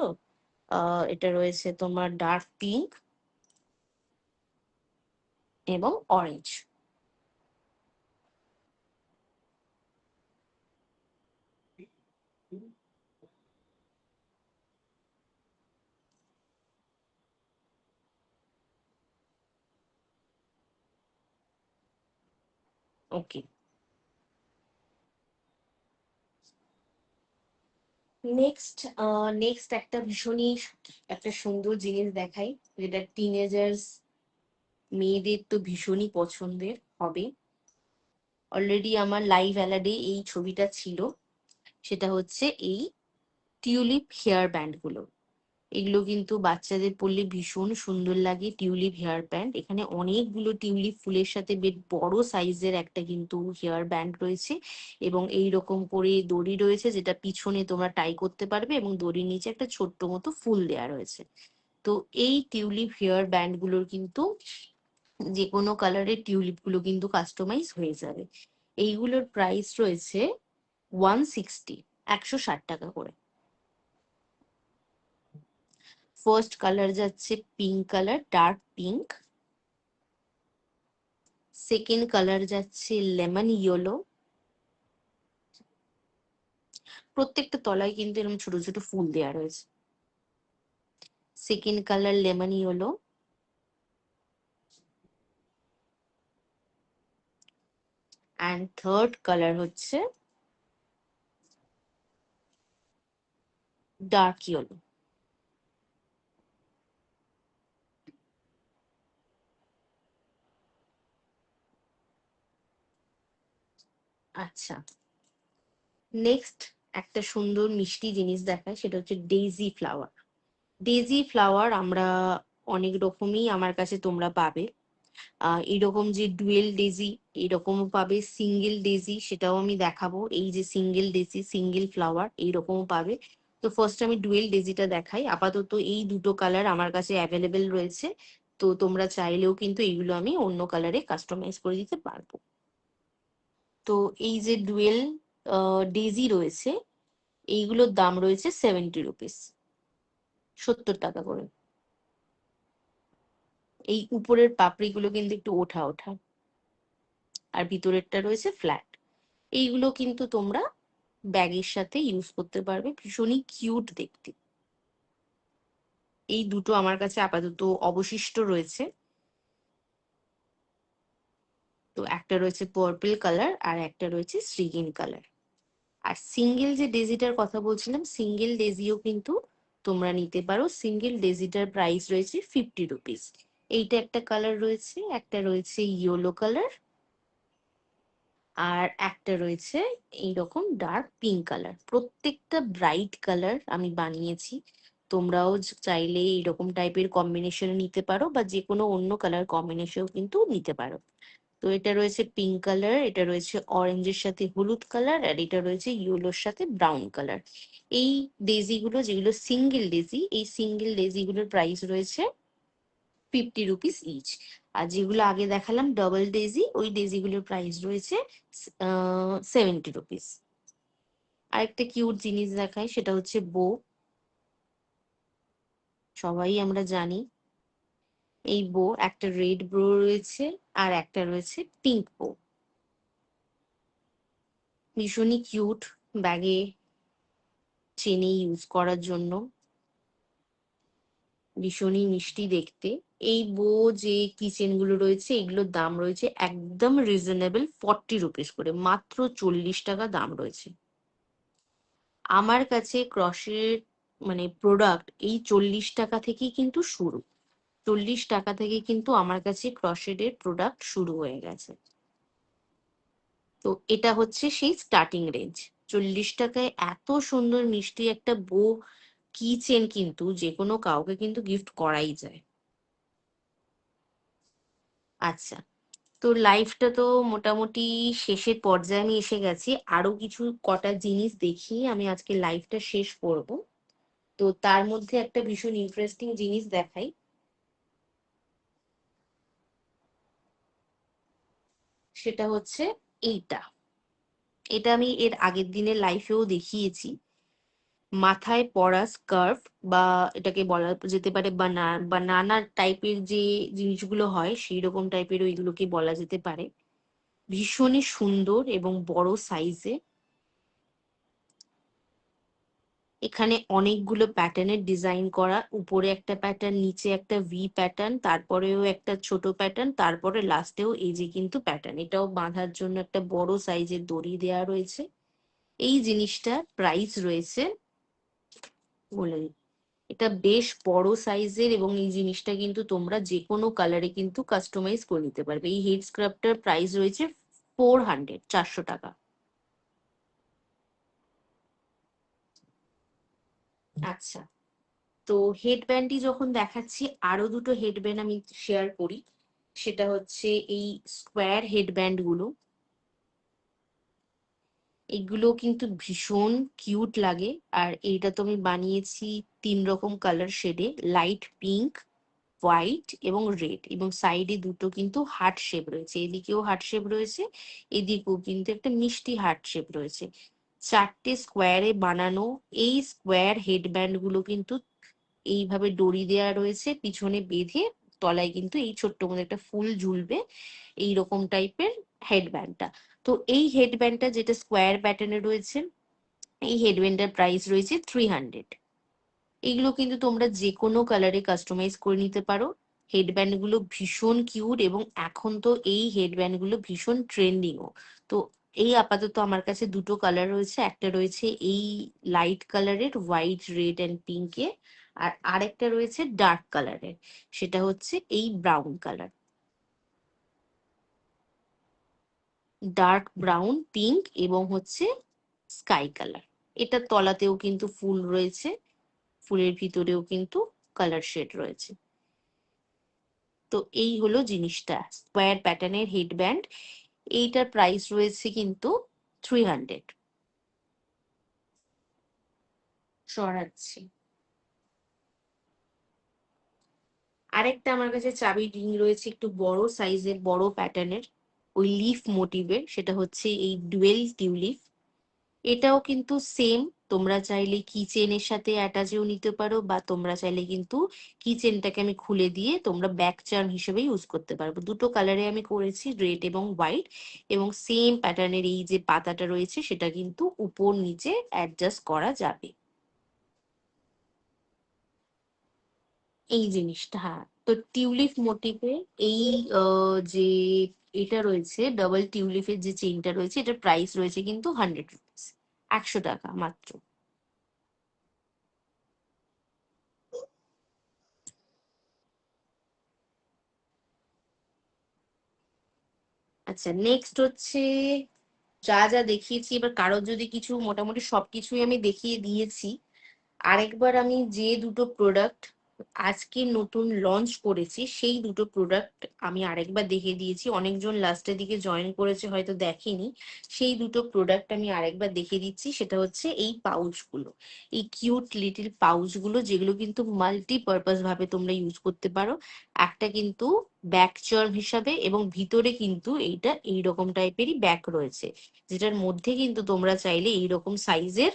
এটা রয়েছে তোমার ডার্ক পিঙ্ক এবং অরেঞ্জ। ওকে, নেক্সট নেক্সট একটা ভীষণই একটা সুন্দর জিনিস দেখাই, যেটা টিনেজার্স মেয়েদের তো ভীষণই পছন্দের হবে। অলরেডি আমার লাইভ অ্যালাডে এই ছবিটা ছিল। সেটা হচ্ছে এই টিউলিপ হেয়ার ব্যান্ড গুলো। এগুলো কিন্তু বাচ্চাদের পরলে ভীষণ সুন্দর লাগে। টিউলিপ হেয়ার ব্যান্ড, এখানে অনেকগুলো টিউলিপ ফুলের সাথে বেশ বড় সাইজের একটা কিন্তু হেয়ার ব্যান্ড রয়েছে, এবং এই রকম করে দড়ি রয়েছে যেটা পিছনে তোমরা টাই করতে পারবে, এবং দড়ির নিচে একটা ছোট্ট মতো ফুল দেওয়া রয়েছে। তো এই টিউলিপ হেয়ার ব্যান্ড গুলোর কিন্তু যে কোনো কালারের টিউলিপ গুলো কিন্তু কাস্টমাইজ হয়ে যাবে। এইগুলোর প্রাইস রয়েছে 160, 160 টাকা করে। ফার্স্ট কালার যাচ্ছে pink colour, dark pink. Second colour যাচ্ছে লেমন ইয়েলো। প্রত্যেকটা তলায় কিন্তু এরকম ছোট ছোট ফুল দেওয়া রয়েছে। Second colour lemon yellow. And third colour হচ্ছে ডার্ক ইয়েলো। আচ্ছা, নেক্সট একটা সুন্দর মিষ্টি জিনিস দেখায়, সেটা হচ্ছে ডেইজি ফ্লাওয়ার। ডেইজি ফ্লাওয়ার আমরা অনেক রকমই আমার কাছে তোমরা পাবে। এরকম যে ডুয়েল ডেজি এরকমও পাবে, সিঙ্গেল ডেজি সেটাও আমি দেখাবো। এই যে সিঙ্গেল ডেজি, সিঙ্গেল ফ্লাওয়ার এইরকমও পাবে। তো ফার্স্ট আমি ডুয়েল ডেজিটা দেখাই। আপাতত এই দুটো কালার আমার কাছে অ্যাভেলেবেল রয়েছে, তো তোমরা চাইলেও কিন্তু এইগুলো আমি অন্য কালারে কাস্টমাইজ করে দিতে পারবো। তো এই যে ডুয়েল ডেজি রয়েছে, এইগুলোর দাম রয়েছে 70 রুপিস, 70 টাকা করে। এই উপরের পাপড়িগুলো কিন্তু একটু ওঠা ওঠা, আর ভিতরেরটা রয়েছে ফ্ল্যাট। এইগুলো কিন্তু তোমরা ব্যাগের সাথে ইউজ করতে পারবে, ভীষণই কিউট দেখতে। এই দুটো আমার কাছে আপাতত অবশিষ্ট রয়েছে। তো একটা রয়েছে পার্পল কালার আর একটা রয়েছে শ্রীগিন কালার। আর সিঙ্গেল যে ডেজিটার কথা বলছিলাম, সিঙ্গেল ডেজিও কিন্তু তোমরা নিতে পারো। সিঙ্গেল ডেজিটার প্রাইস রয়েছে 50 রুপিস। এইটা একটা কালার রয়েছে, একটা রয়েছে ইয়েলো কালার, আর একটা রয়েছে এইরকম ডার্ক পিঙ্ক কালার। প্রত্যেকটা ব্রাইট কালার আমি বানিয়েছি। তোমরাও চাইলে এইরকম টাইপের কম্বিনেশন নিতে পারো, বা যে কোনো অন্য কালার কম্বিনেশন কিন্তু নিতে পারো। তো এটা রয়েছে পিঙ্ক কালার, এটা রয়েছে অরেঞ্জের সাথে হলুদ কালার, আর এটা রয়েছে ইয়েলোর সাথে ব্রাউন কালার। এই ডেজি গুলো যেগুলো সিঙ্গেল ডেজি, এই সিঙ্গেল ডেজি গুলোর প্রাইস রয়েছে 50 রুপিস ইচ। আর যেগুলো আগে দেখালাম ডবল ডেজি, ওই ডেজি গুলোর প্রাইস রয়েছে 70 রুপিস। আরেকটা কিউট জিনিস দেখাই, সেটা হচ্ছে বো। সবাই আমরা জানি এই বো, একটা রেড বো রয়েছে আর একটা রয়েছে পিঙ্ক বো। ভীষণই কিউট, ব্যাগে চেনে ইউজ করার জন্য, ভীষণই মিষ্টি দেখতে। এই বো যে কিচেন গুলো রয়েছে, এগুলোর দাম রয়েছে একদম রিজনেবল, 40 রুপিস করে, মাত্র 40 টাকা দাম রয়েছে। আমার কাছে ক্রশের মানে প্রোডাক্ট এই 40 টাকা থেকেই কিন্তু শুরু। 40 টাকা থেকে কিন্তু আমার কাছে ক্রশেডের প্রোডাক্ট শুরু হয়ে গেছে। তো এটা হচ্ছে সেই স্টার্টিং রেঞ্জ। 40 টাকায় এত সুন্দর মিষ্টি একটা বো কি চেন কিন্তু যে কোনো কাউকে কিন্তু গিফট করাই যায়। আচ্ছা, তো লাইফটা তো মোটামুটি শেষের পর্যায়ে আমি এসে গেছি। আরো কিছু কটা জিনিস দেখিয়ে আমি আজকে লাইফটা শেষ করব। তো তার মধ্যে একটা ভীষণ ইন্টারেস্টিং জিনিস দেখাই, সেটা হচ্ছে এইটা। এটা আমি এর আগের দিনের লাইফেও দেখিয়েছি। মাথায় পরা স্কার্ফ, বা এটাকে বলা যেতে পারে বানানা টাইপের যে জিনিসগুলো হয় সেই রকম টাইপের ওইগুলোকে বলা যেতে পারে। ভীষণই সুন্দর এবং বড় সাইজে। এখানে অনেকগুলো প্যাটার্নের ডিজাইন করা, উপরে একটা প্যাটার্ন, নিচে একটা ভি প্যাটার্ন, তারপরেও একটা ছোট প্যাটার্ন, তারপরে লাস্টেও এই যে কিন্তু প্যাটার্ন। এটাও বাঁধার জন্য একটা বড় সাইজের দড়ি দেওয়া রয়েছে। এই জিনিসটা প্রাইস রয়েছে, বলে দিই, এটা বেশ বড় সাইজের এবং এই জিনিসটা কিন্তু তোমরা যে কোনো কালারে কিন্তু কাস্টমাইজ করে নিতে পারবে। এই হেড স্ক্রাবটার প্রাইস রয়েছে 400, 400 টাকা। আচ্ছা, তো হেডব্যান্ডই যখন দেখাচ্ছি, আরো দুটো হেডব্যান্ড আমি শেয়ার করি। সেটা হচ্ছে এই স্কোয়ার হেডব্যান্ড গুলো। এগুলো কিন্তু ভীষণ কিউট লাগে। আর এইটা তো আমি বানিয়েছি 3 রকম কালার শেডে, লাইট পিঙ্ক, হোয়াইট এবং রেড, এবং সাইডে দুটো কিন্তু হার্ট শেপ রয়েছে, এদিকেও হার্ট শেপ রয়েছে, এদিকেও কিন্তু একটা মিষ্টি হার্ট শেপ রয়েছে। 4টে স্কোয়ারে বানানো এই স্কোয়ার হেডব্যান্ড গুলো কিন্তু এইভাবে দড়ি দেওয়া রয়েছে পিছনে বেঁধে, তলায় কিন্তু এই ছোট্ট মতো একটা ফুল ঝুলবে, এইরকম টাইপের হেডব্যান্ডটা। তো এই হেডব্যান্ডটা যেটা স্কোয়ার প্যাটার্নে রয়েছে, এই হেডব্যান্ডটার প্রাইস রয়েছে 300। এগুলো কিন্তু তোমরা যে কোনো কালারে কাস্টমাইজ করে নিতে পারো। হেডব্যান্ড গুলো ভীষণ কিউট এবং এখন তো এই হেডব্যান্ড গুলো ভীষণ ট্রেন্ডিংও। তো এই আপাতত আমার কাছে দুটো কালার রয়েছে, একটা রয়েছে এই লাইট কালারের, হোয়াইট রেড অ্যান্ড পিঙ্কে, আর আরেকটা রয়েছে ডার্ক কালারের, সেটা হচ্ছে এই brown colour, dark brown, pink এবং হচ্ছে স্কাই কালার। এটার তলাতেও কিন্তু ফুল রয়েছে, ফুলের ভিতরেও কিন্তু কালার শেড রয়েছে। তো এই হলো জিনিসটা, স্কোয়ার প্যাটার্নের হেডব্যান্ড। এইটার প্রাইস রয়েছে কিন্তু 300। সরাচ্ছি। আরেকটা আমার কাছে চাবি রিং রয়েছে, একটু বড় সাইজের, বড় প্যাটার্নের, ওই লিফ মোটিভের, সেটা হচ্ছে এই ডুয়েল টিউলিপ। এটাও কিন্তু সেম, তোমরা চাইলে কিচেনের সাথে অ্যাটাচেও নিতে পারো, বা তোমরা চাইলে কিন্তু কিচেনটাকে আমি খুলে দিয়ে তোমরা ব্যাক চার্ম হিসেবে ইউজ করতে পারবো। দুটো কালারে আমি করেছি, রেড এবং হোয়াইট, এবং সেম প্যাটার্নের এই যে পাতাটা রয়েছে সেটা কিন্তু উপর নিচে অ্যাডজাস্ট করা যাবে। এই জিনিসটা, হ্যাঁ, তো টিউলিপ মোটিভে এই যে এটা রয়েছে, ডাবল টিউলিপের যে চেইনটা রয়েছে, এটার প্রাইস রয়েছে কিন্তু 100 রুপিস, 100 টাকা মাত্র। আচ্ছা, নেক্সট হচ্ছে যা যা দেখিয়েছি, এবার কারোর যদি কিছু, মোটামুটি সবকিছুই আমি দেখিয়ে দিয়েছি। আরেকবার আমি যে দুটো প্রোডাক্ট আজকে নতুন লঞ্চ করেছি সেই দুটো প্রোডাক্ট আমি আরেকবার দেখিয়ে দিয়েছি, অনেকজন লাস্টের দিকে জয়েন করেছে হয়তো দেখেনি। সেই দুটো প্রোডাক্ট আমি আরেকবার দেখিয়ে দিচ্ছি, সেটা হচ্ছে এই পাউচগুলো, এই কিউট লিটিল পাউচগুলো, যেগুলো কিন্তু মাল্টিপারপাস ভাবে তোমরা ইউজ করতে পারো। একটা কিন্তু ব্যাক চার্ম হিসাবে, এবং ভিতরে কিন্তু এইটা এইরকম টাইপেরই ব্যাক রয়েছে, যেটার মধ্যে কিন্তু তোমরা চাইলে এইরকম সাইজের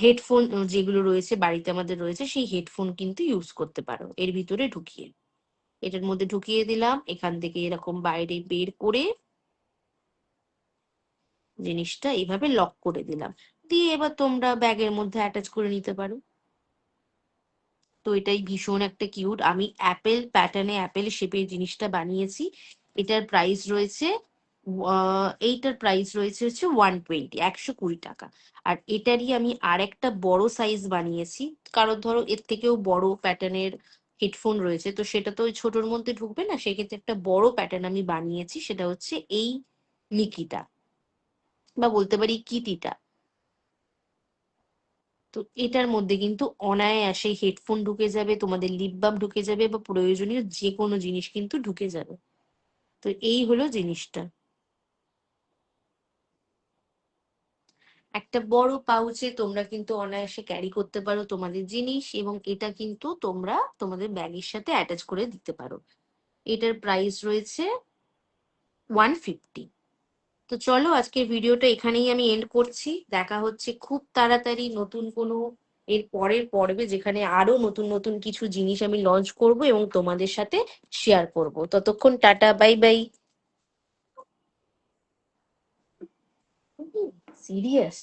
হেডফোন যেগুলো রয়েছে বাড়িতে আমাদের রয়েছে, সেই হেডফোন কিন্তু ইউজ করতে পারো এর ভিতরে ঢুকিয়ে। এটার মধ্যে ঢুকিয়ে দিলাম, এখান থেকে এরকম বাইরে বের করে জিনিসটা এইভাবে লক করে দিলাম, দিয়ে এবার তোমরা ব্যাগের মধ্যে অ্যাটাচ করে নিতে পারো। তো এটাই ভীষণ একটা কিউট, আমি অ্যাপেল প্যাটার্নে অ্যাপেল শেপের জিনিসটা বানিয়েছি। এটার প্রাইস রয়েছে, এইটার প্রাইস রয়েছে হচ্ছে 120, 120 টাকা। আর এটারই আমি আরেকটা বড় সাইজ বানিয়েছি, কারণ ধরো এর থেকেও বড় প্যাটার্নের হেডফোন রয়েছে, তো সেটা তো ওই ছোটর মধ্যে ঢুকবে না, সেক্ষেত্রে একটা বড় প্যাটার্ন আমি বানিয়েছি, সেটা হচ্ছে এই মিকিটা, বা বলতে পারি কিটিটা। তো এটার মধ্যে কিন্তু অনায়াসে হেডফোন ঢুকে যাবে, তোমাদের লিপ বাম ঢুকে যাবে, বা প্রয়োজনীয় যে কোনো জিনিস কিন্তু ঢুকে যাবে। তো এই হলো জিনিসটা। একটা বড় পাউচে তোমরা কিন্তু অনায়াসে ক্যারি করতে পারো তোমাদের জিনিস, এবং এটা কিন্তু তোমরা তোমাদের ব্যাগের সাথে অ্যাটাচ করে দিতে পারো। এটার প্রাইস রয়েছে 150। তো চলো আজকের ভিডিওটা এখানেই আমি এন্ড করছি। দেখা হচ্ছে খুব তাড়াতাড়ি নতুন কোনো এর পরের পর্বে, যেখানে আরো নতুন নতুন কিছু জিনিস আমি লঞ্চ করব এবং তোমাদের সাথে শেয়ার করব। ততক্ষণ টাটা, বাই বাই। সিরিয়াস।